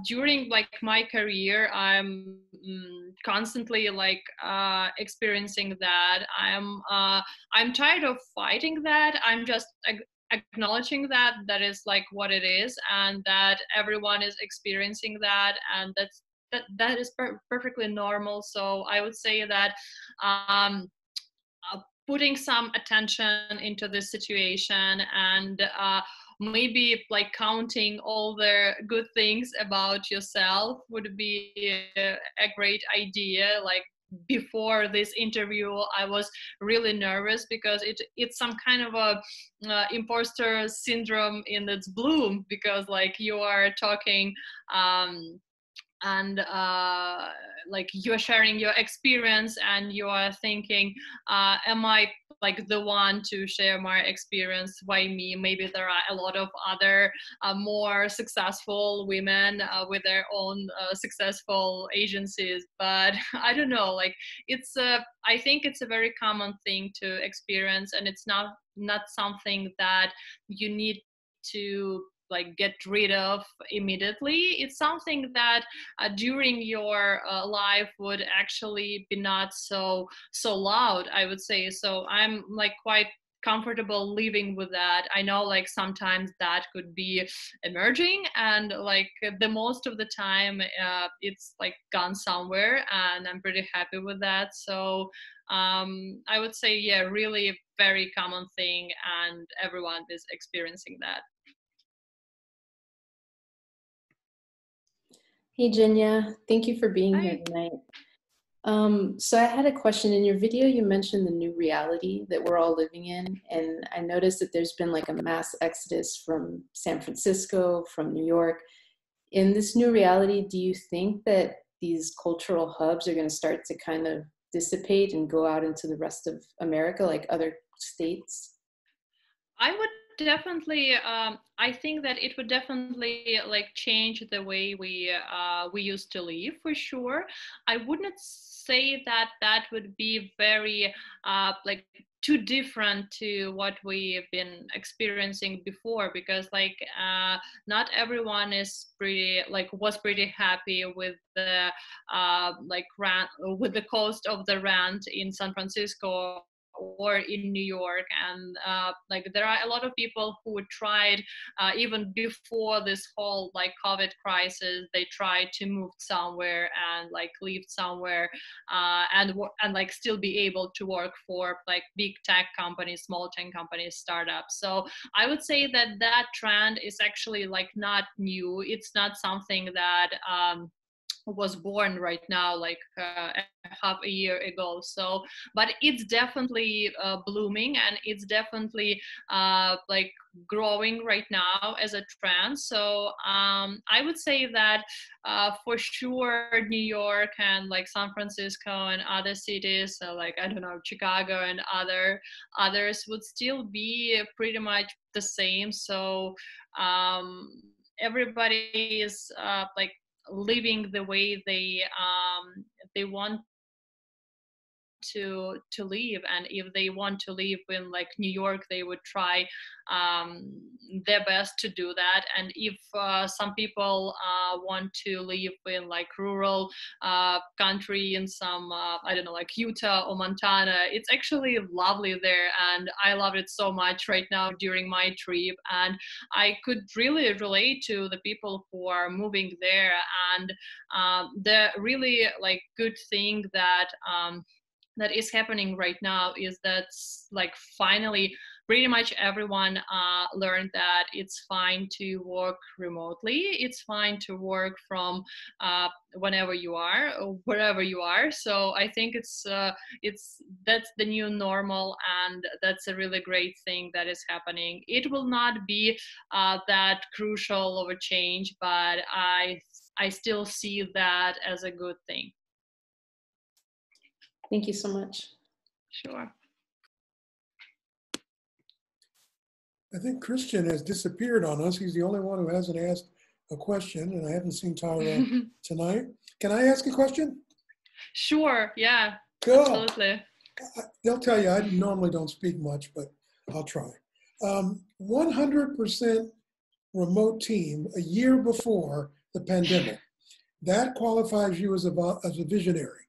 during like my career, I'm constantly like experiencing that. I'm tired of fighting that. I'm just acknowledging that is like what it is, and that everyone is experiencing that, and that is perfectly normal. So I would say that putting some attention into this situation and maybe like counting all the good things about yourself would be a great idea. Like before this interview, I was really nervous because it's some kind of a imposter syndrome in its bloom, because like you are talking and like you're sharing your experience and you are thinking, am I like the one to share my experience? Why me? Maybe there are a lot of other more successful women with their own successful agencies, but I don't know, like it's I think it's a very common thing to experience, and it's not something that you need to like get rid of immediately. It's something that during your life would actually be not so loud, I would say. So I'm like quite comfortable living with that. I know like sometimes that could be emerging, and like the most of the time it's like gone somewhere, and I'm pretty happy with that. So I would say, yeah, really very common thing, and everyone is experiencing that. Hey, Zhenya, thank you for being here Hi. tonight. So I had a question. In your video, you mentioned the new reality that we're all living in, and I noticed that there's been like a mass exodus from San Francisco, from New York. In this new reality, do you think that these cultural hubs are going to start to kind of dissipate and go out into the rest of America, like other states? I would definitely, I think that it would definitely like change the way we used to live, for sure. I wouldn't say that that would be very like too different to what we've been experiencing before, because like not everyone is pretty like was pretty happy with the like rent, with the cost of the rent in San Francisco or in New York. And like there are a lot of people who tried even before this whole like COVID crisis, they tried to move somewhere and like live somewhere and like still be able to work for like big tech companies, small tech companies, startups. So I would say that that trend is actually like not new. It's not something that was born right now, like half a year ago. So but it's definitely blooming, and it's definitely like growing right now as a trend. So I would say that for sure New York and like San Francisco and other cities, so like I don't know, Chicago and others would still be pretty much the same. So everybody is like living the way they want to live, and if they want to live in like New York, they would try their best to do that. And if some people want to live in like rural country in some I don't know, like Utah or Montana, it's actually lovely there, and I love it so much right now during my trip. And I could really relate to the people who are moving there. And the really like good thing that that is happening right now is that like finally pretty much everyone learned that it's fine to work remotely. It's fine to work from whenever you are or wherever you are. So I think it's that's the new normal, and that's a really great thing that is happening. It will not be that crucial of a change, but I still see that as a good thing. Thank you so much. Sure. I think Christian has disappeared on us. He's the only one who hasn't asked a question, and I haven't seen Tyra tonight. Can I ask a question? Sure, yeah, Cool. Absolutely. They'll tell you I normally don't speak much, but I'll try. 100% remote team a year before the pandemic. That qualifies you as a visionary.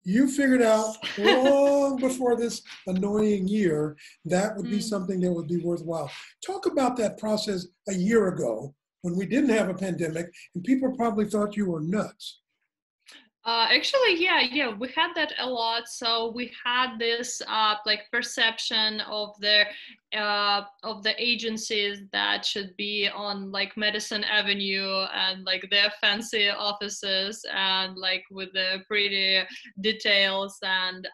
You figured out long before this annoying year that would be something that would be worthwhile. Talk about that process a year ago when we didn't have a pandemic and people probably thought you were nuts. Actually, yeah, we had that a lot. So we had this like perception of the agencies that should be on like Madison Avenue and like their fancy offices and like with the pretty details. And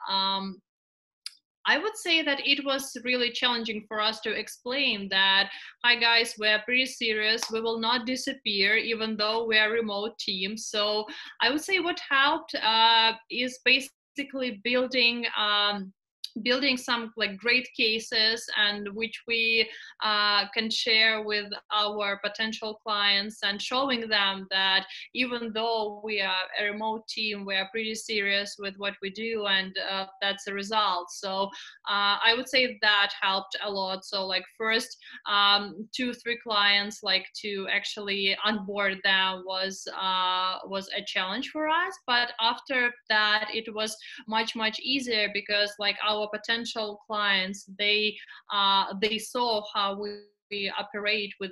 I would say that it was really challenging for us to explain that, hi guys, we're pretty serious. We will not disappear, even though we're a remote team. So I would say what helped is basically building building some like great cases, and which we can share with our potential clients, and showing them that even though we are a remote team, we are pretty serious with what we do, and that's the result. So I would say that helped a lot. So like first 2-3 clients, like to actually onboard them was a challenge for us, but after that it was much easier, because like our potential clients, they saw how we operate with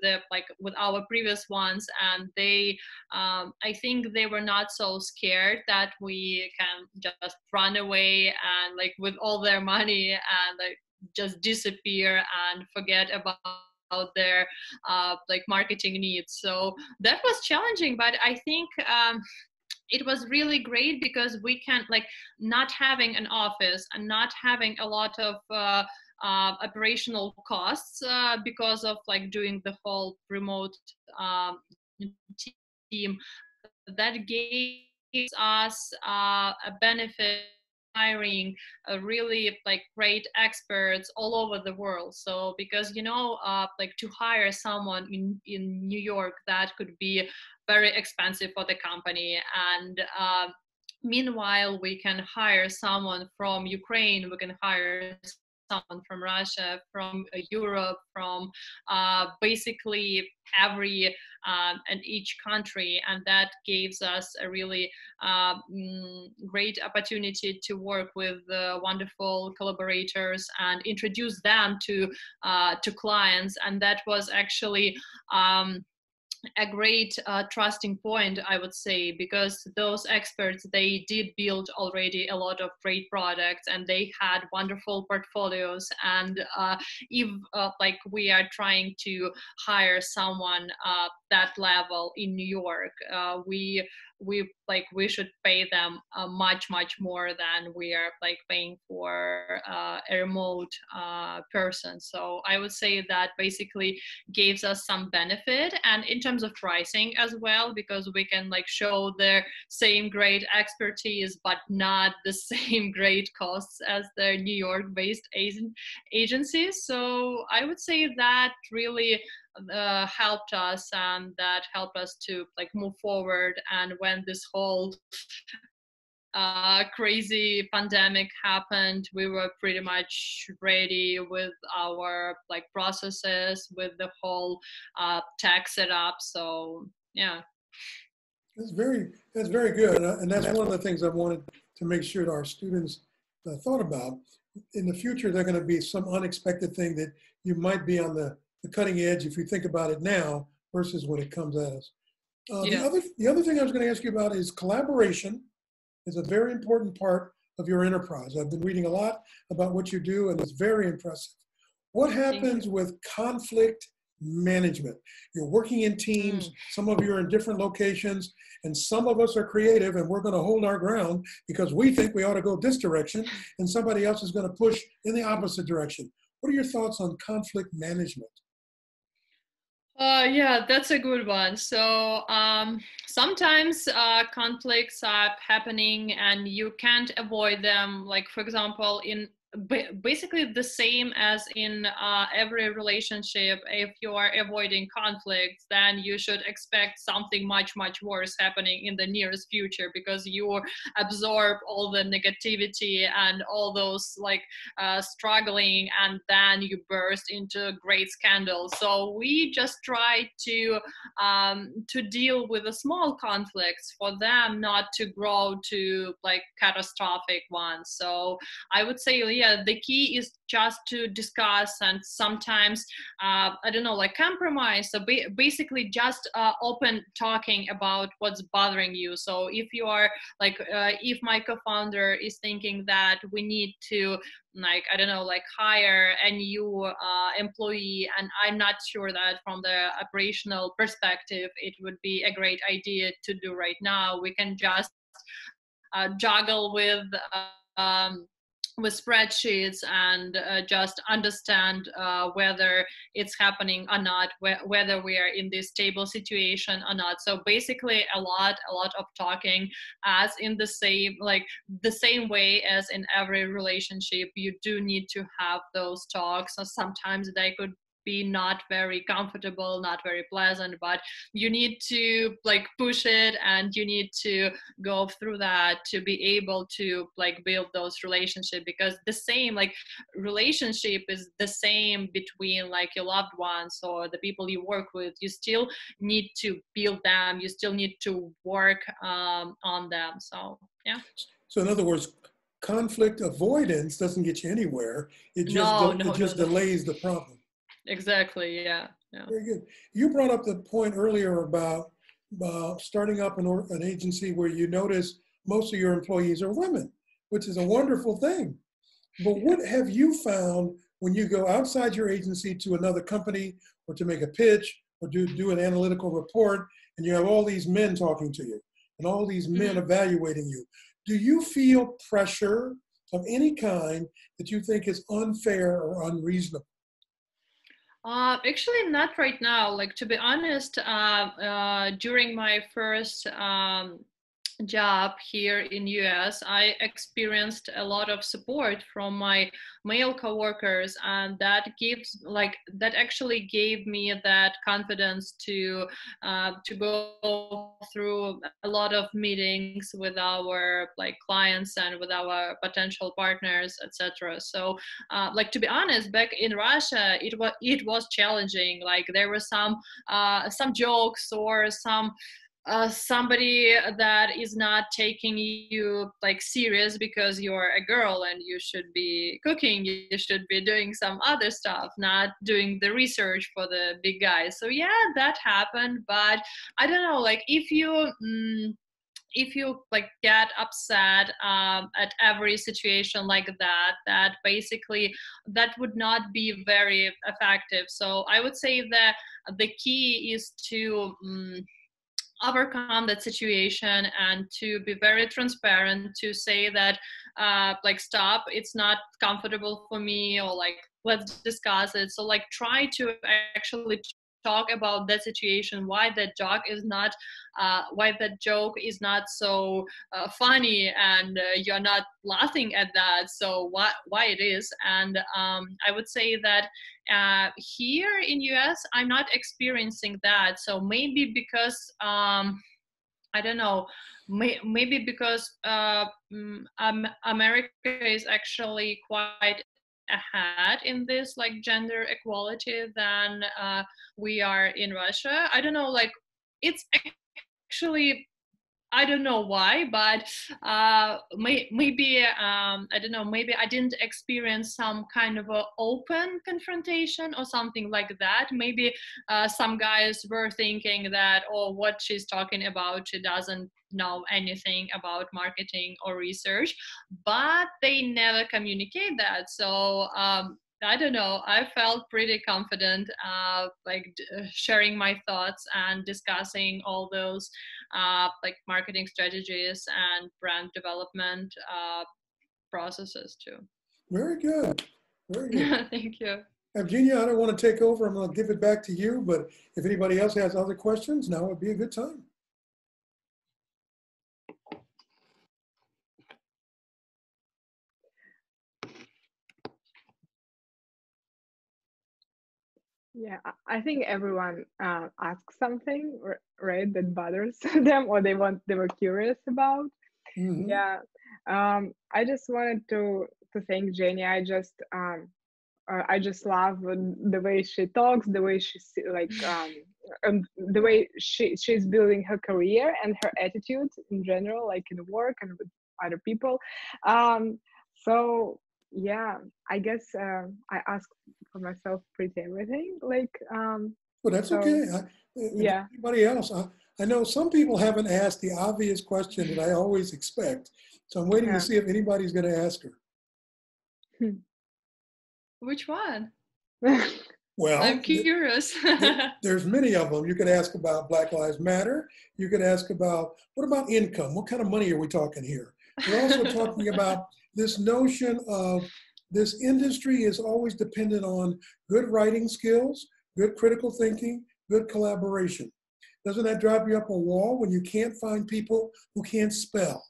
with our previous ones, and they I think they were not so scared that we can just run away and like with all their money and like just disappear and forget about their like marketing needs. So that was challenging, but I think it was really great, because we can like not having an office and not having a lot of operational costs because of like doing the whole remote team, that gives us a benefit hiring really like great experts all over the world. So because like to hire someone in New York, that could be very expensive for the company, and meanwhile we can hire someone from Ukraine, we can hire someone from Russia, from Europe, from basically every and each country, and that gives us a really great opportunity to work with wonderful collaborators and introduce them to clients. And that was actually a great trusting point, I would say, because those experts, they did build already a lot of great products and they had wonderful portfolios. And if like we are trying to hire someone that level in New York, we should pay them much more than we are like paying for a remote person. So I would say that basically gives us some benefit, and in terms of pricing as well, because we can like show the same great expertise but not the same great costs as the New York based agencies. So I would say that really helped us, and that helped us to like move forward. And when this whole crazy pandemic happened, we were pretty much ready with our like processes, with the whole tech setup. So yeah, that's very good, and that's one of the things I wanted to make sure that our students thought about. In the future, there are going to be some unexpected thing that you might be on the cutting edge if you think about it now versus when it comes at us. The other thing I was going to ask you about is collaboration is a very important part of your enterprise. I've been reading a lot about what you do, and it's very impressive. What happens with conflict management? You're working in teams, some of you are in different locations, and some of us are creative and we're going to hold our ground because we think we ought to go this direction, and somebody else is going to push in the opposite direction. What are your thoughts on conflict management? Yeah, that's a good one. So sometimes conflicts are happening and you can't avoid them. Like, for example, in basically the same as in every relationship, if you are avoiding conflicts, then you should expect something much worse happening in the nearest future, because you absorb all the negativity and all those like struggling, and then you burst into great scandal. So we just try to deal with the small conflicts for them not to grow to like catastrophic ones. So I would say, yeah, the key is just to discuss, and sometimes I don't know, like compromise. So basically just open talking about what's bothering you. So if you are like if my co-founder is thinking that we need to, like, I don't know, like hire a new employee, and I'm not sure that from the operational perspective it would be a great idea to do right now, we can just juggle with spreadsheets and just understand whether it's happening or not, whether we are in this stable situation or not. So basically a lot of talking, as in the same way as in every relationship. You do need to have those talks. So sometimes they could be not very comfortable, not very pleasant, but you need to like push it, and you need to go through that to be able to like build those relationships, because the same like relationship is the same between like your loved ones or the people you work with. You still need to build them, you still need to work on them. So yeah. So in other words, conflict avoidance doesn't get you anywhere. It just delays the problem. Exactly. Yeah. Very good. You brought up the point earlier about starting up an agency where you notice most of your employees are women, which is a wonderful thing. But what have you found when you go outside your agency to another company or to make a pitch or do an analytical report, and you have all these men talking to you and all these men evaluating you? Do you feel pressure of any kind that you think is unfair or unreasonable? Actually, not right now. Like, to be honest, during my first job here in US, I experienced a lot of support from my male coworkers, and that actually gave me that confidence to go through a lot of meetings with our like clients and with our potential partners, etc. So like, to be honest, back in Russia, it was challenging. Like, there were some jokes or somebody that is not taking you like serious because you're a girl and you should be cooking, you should be doing some other stuff, not doing the research for the big guys. So yeah, that happened. But I don't know, like, if you like get upset at every situation like that basically that would not be very effective. So I would say that the key is to overcome that situation and to be very transparent, to say that like, stop, it's not comfortable for me, or like, let's discuss it. So like, try to actually talk about that situation, why that joke is not so funny, and you're not laughing at that, so why it is. And I would say that here in US I'm not experiencing that. So maybe because I don't know, maybe because America is actually quite ahead in this like gender equality than we are in Russia. I don't know, like, it's actually, I don't know why, but maybe I don't know, maybe I didn't experience some kind of a open confrontation or something like that. Maybe some guys were thinking that, oh, what she's talking about, she doesn't know anything about marketing or research, but they never communicate that. So I don't know, I felt pretty confident sharing my thoughts and discussing all those like marketing strategies and brand development processes too. Very good. Very good. Thank you. Evgenia, I don't want to take over. I'm going to give it back to you, but if anybody else has other questions, now would be a good time. Yeah, I think everyone asks something, right, that bothers them, or they were curious about. Mm-hmm. Yeah, I just wanted to thank Zhenya. I just love the way she talks, the way she and the way she's building her career and her attitude in general, like in work and with other people. So yeah, I guess I asked for myself pretty everything. Like, well, that's so, okay. Yeah. Anybody else? I know some people haven't asked the obvious question that I always expect. So I'm waiting to see if anybody's going to ask her. Which one? Well, I'm curious. There's many of them. You could ask about Black Lives Matter. You could ask about, what about income? What kind of money are we talking here? We're also talking about this notion of this industry is always dependent on good writing skills, good critical thinking, good collaboration. Doesn't that drive you up a wall when you can't find people who can't spell?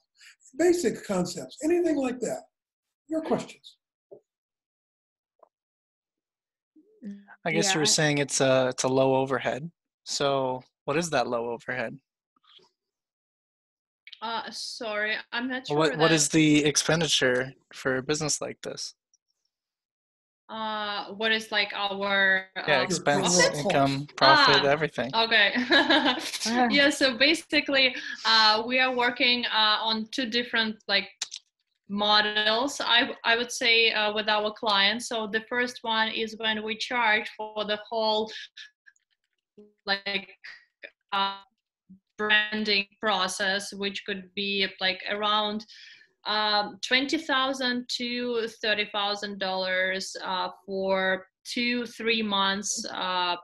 Basic concepts, anything like that. Your questions. I guess you were saying it's a low overhead. So what is that low overhead? Sorry, I'm not sure. What is the expenditure for a business like this? What is like our expense, profits? income, profit, everything. Okay. Yeah, so basically we are working on two different like models, I would say, with our clients. So the first one is when we charge for the whole like branding process, which could be like around $20,000 to $30,000 for 2-3 months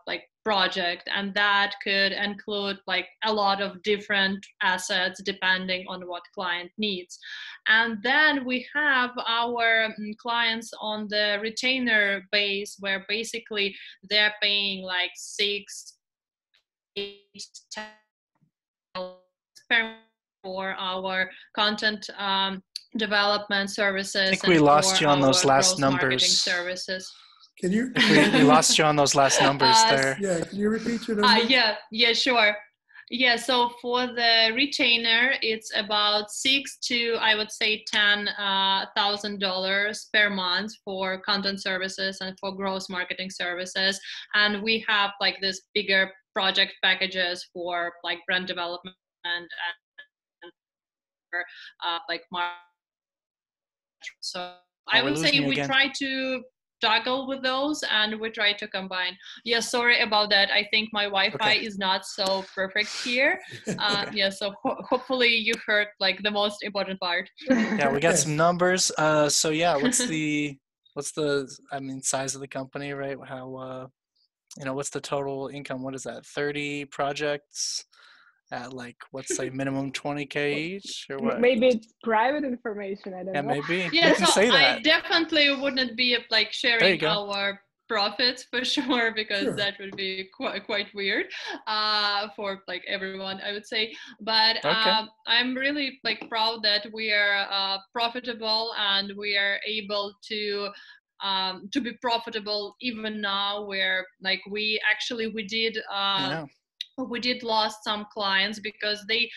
like project, and that could include like a lot of different assets depending on what client needs. And then we have our clients on the retainer base, where basically they're paying like 6, 8, 10 for our content development services. I think we lost you on those last numbers. Services. Can you? We lost you on those last numbers there. Yeah, can you repeat your numbers? Yeah, sure. Yeah, so for the retainer, it's about $6,000 to, I would say, $10,000 per month for content services and for gross marketing services. And we have like this bigger project packages for like brand development and like marketing. So I would say we try to juggle with those, and we try to combine. Yeah, sorry about that. I think my Wi-Fi is not so perfect here. Yeah, so hopefully you heard like the most important part. Yeah, we got some numbers. So yeah, what's the size of the company, right? How what's the total income? What is that? 30 projects at like, what's say minimum 20K each, or what? Maybe it's private information. I don't know. Maybe. Yeah, You can say that. I definitely wouldn't be like sharing our profits for sure, because that would be quite weird for like everyone, I would say. But I'm really like proud that we are profitable, and we are able to be profitable even now, where like we did lost some clients because they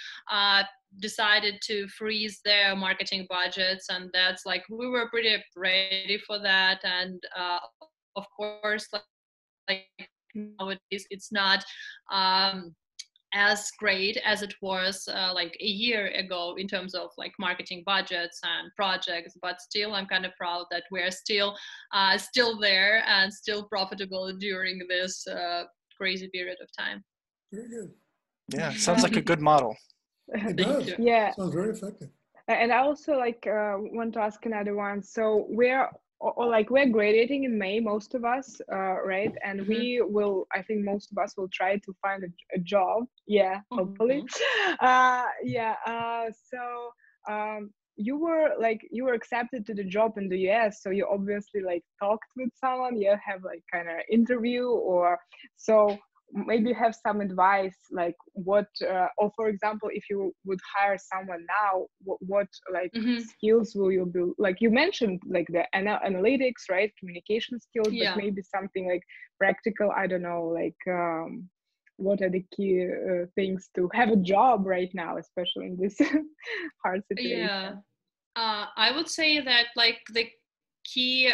decided to freeze their marketing budgets, and that's like we were pretty ready for that. And of course, like nowadays it's not as great as it was like a year ago in terms of like marketing budgets and projects, but still I'm kind of proud that we're still there and still profitable during this crazy period of time. Very good. Yeah, sounds like a good model. It does. Yeah. Sounds very effective. And I also like want to ask another one. So we're graduating in May, most of us, right? And we will, I think most of us will try to find a job. Yeah, hopefully. So you were accepted to the job in the US, so you obviously like talked with someone, you have like kind of interview, or so maybe you have some advice, like what or for example, if you would hire someone now, what like skills will you be, like you mentioned like the analytics, right, communication skills, but maybe something like practical, I don't know, like what are the key things to have a job right now, especially in this hard situation? I would say that like the key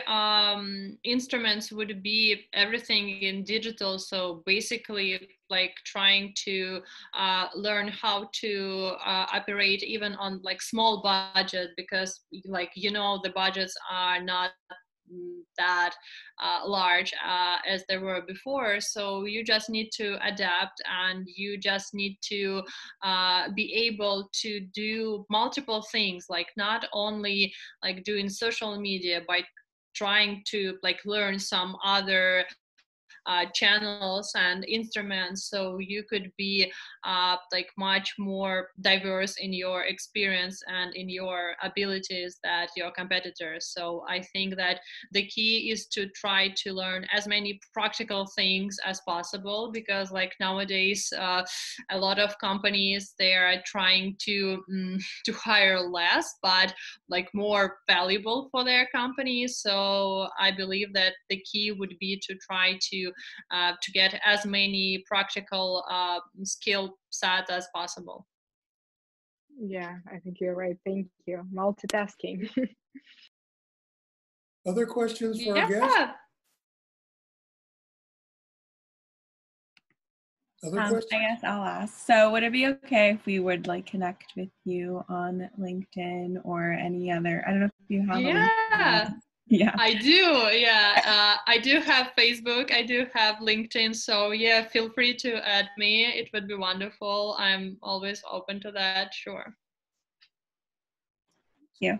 instruments would be everything in digital. So basically like trying to learn how to operate even on like small budget, because like the budgets are not that large as they were before. So you just need to adapt, and you just need to be able to do multiple things, like not only like doing social media, but trying to like learn some other channels and instruments, so you could be like much more diverse in your experience and in your abilities that your competitors. So I think that the key is to try to learn as many practical things as possible, because like nowadays a lot of companies, they are trying to hire less but like more valuable for their company. So I believe that the key would be to try to get as many practical skill sets as possible. Yeah, I think you're right. Thank you. Multitasking. Other questions for our guest? Other questions? I guess I'll ask. So would it be okay if we would like connect with you on LinkedIn or any other, I don't know if you have a LinkedIn. Yeah, I do. Yeah, I do have Facebook. I do have LinkedIn. So yeah, feel free to add me. It would be wonderful. I'm always open to that. Sure. Yeah.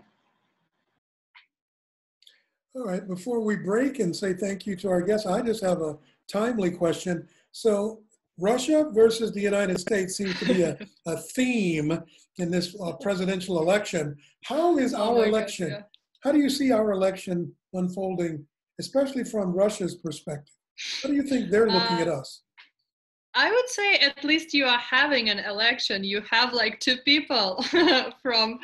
All right, before we break and say thank you to our guests, I just have a timely question. So Russia versus the United States seems to be a theme in this presidential election. How is our election? God, yeah. How do you see our election unfolding, especially from Russia's perspective? How do you think they're looking at us? I would say at least you are having an election. You have like two people from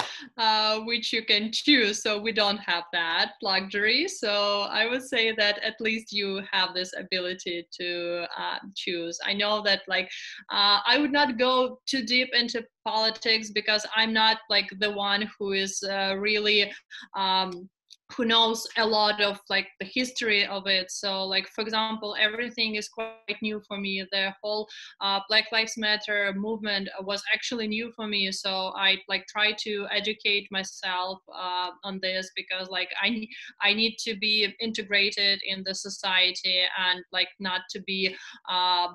which you can choose. So we don't have that luxury. So I would say that at least you have this ability to choose. I know that like I would not go too deep into politics because I'm not like the one who is really who knows a lot of like the history of it. So like, for example, everything is quite new for me. The whole Black Lives Matter movement was actually new for me. So I like try to educate myself on this, because like I need to be integrated in the society and like not to be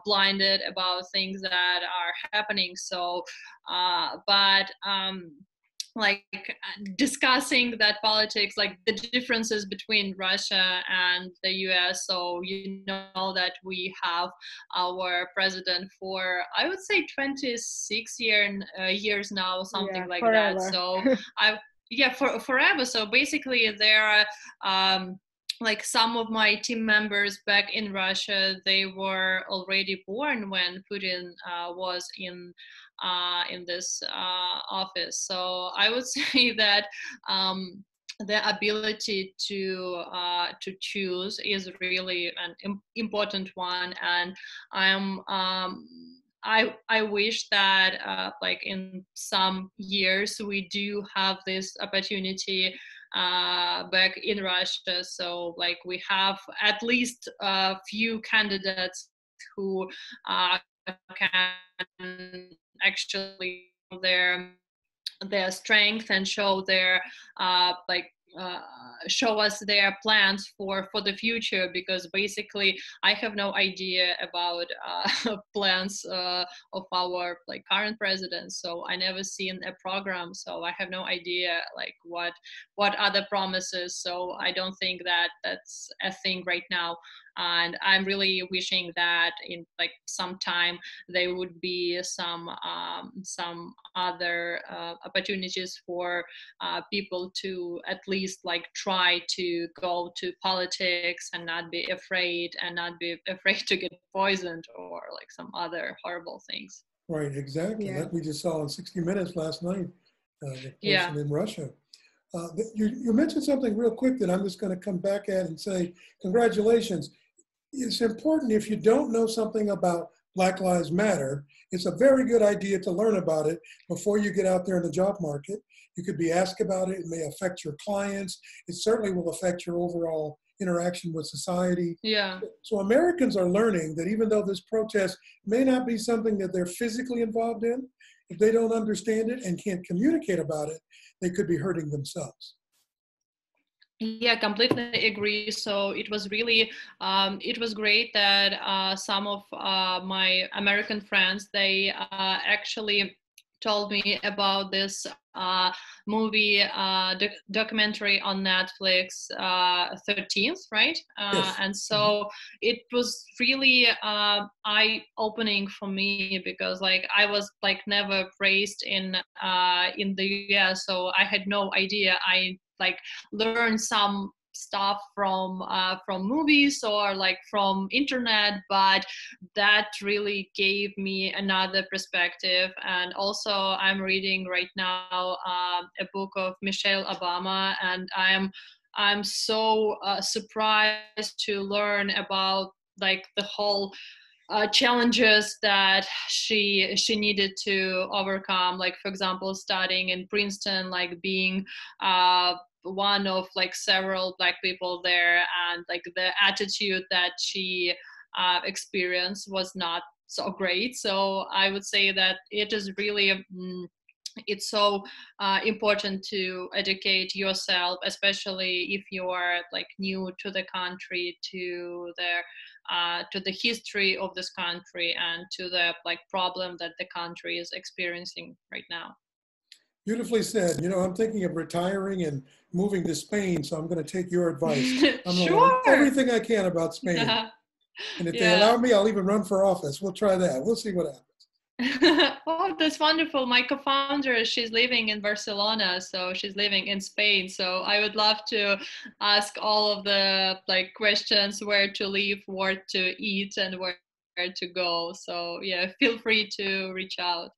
blinded about things that are happening. So like discussing that politics, like the differences between Russia and the US. So you know that we have our president for, I would say 26 years now, something like forever. that. So forever. So basically there are like some of my team members back in Russia, they were already born when Putin was in this office. So I would say that the ability to choose is really an important one, and I wish that like in some years we do have this opportunity back in Russia. So like we have at least a few candidates who can actually their strength and show their show us their plans for the future, because basically I have no idea about plans of our like current president. So I never seen a program, so I have no idea like what are the promises. So I don't think that that's a thing right now. And I'm really wishing that in like some time there would be some other opportunities for people to at least like try to go to politics and not be afraid to get poisoned or like some other horrible things. Right, exactly. Like we just saw in 60 Minutes last night, the person in Russia. You mentioned something real quick that I'm just going to come back at and say, congratulations. It's important, if you don't know something about Black Lives Matter, it's a very good idea to learn about it before you get out there in the job market. You could be asked about it. It may affect your clients. It certainly will affect your overall interaction with society. Yeah. So Americans are learning that even though this protest may not be something that they're physically involved in, if they don't understand it and can't communicate about it, they could be hurting themselves. Yeah, completely agree. So it was really, it was great that some of my American friends, they actually told me about this movie documentary on Netflix, 13th, right? Yes. And so it was really eye-opening for me, because like I was like never raised in the US, so I had no idea. I like learned some stuff from movies or like from internet, but that really gave me another perspective. And also I'm reading right now a book of Michelle Obama, and I'm so surprised to learn about like the whole challenges that she needed to overcome, like for example studying in Princeton, like being one of like several Black people there, and like the attitude that she experienced was not so great. So I would say that it is really it's so important to educate yourself, especially if you are like new to the country, to the history of this country, and to the like problem that the country is experiencing right now. Beautifully said. You know, I'm thinking of retiring and moving to Spain, so I'm going to take your advice. I'm going to learn everything I can about Spain. And if they allow me, I'll even run for office. We'll try that. We'll see what happens. Oh, that's wonderful. My co-founder, she's living in Barcelona, so she's living in Spain. So I would love to ask all of the like questions, where to live, what to eat, and where to go. So yeah, feel free to reach out.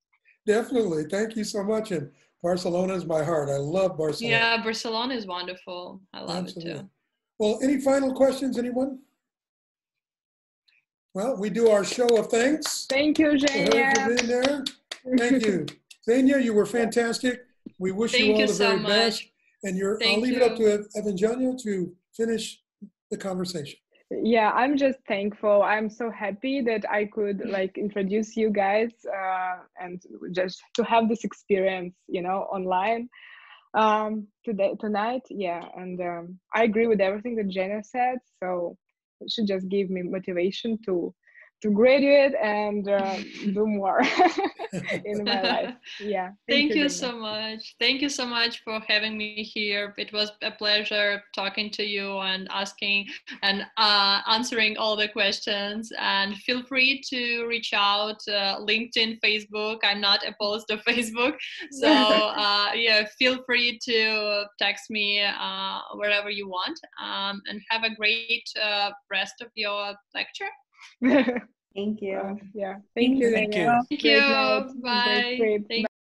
Definitely. Thank you so much. And Barcelona is my heart. I love Barcelona. Yeah, Barcelona is wonderful. I love it too. Well, any final questions, anyone? Well, we do our show of thanks. Thank you, Zhenya. For being there. Thank you. Zhenya, you were fantastic. We wish you all the very best. And I'll leave it up to Evgenia to finish the conversation. Yeah, I'm just thankful. I'm so happy that I could like introduce you guys and just to have this experience, you know, online tonight. Yeah, and I agree with everything that Zhenya said. So it should just give me motivation to graduate and do more in my life. Yeah. Thank you so much. Thank you so much for having me here. It was a pleasure talking to you and asking and answering all the questions. And feel free to reach out, LinkedIn, Facebook. I'm not opposed to Facebook. So yeah, feel free to text me wherever you want. And have a great rest of your lecture. Thank you. Yeah. Thank you. Thank you. Bye. Thank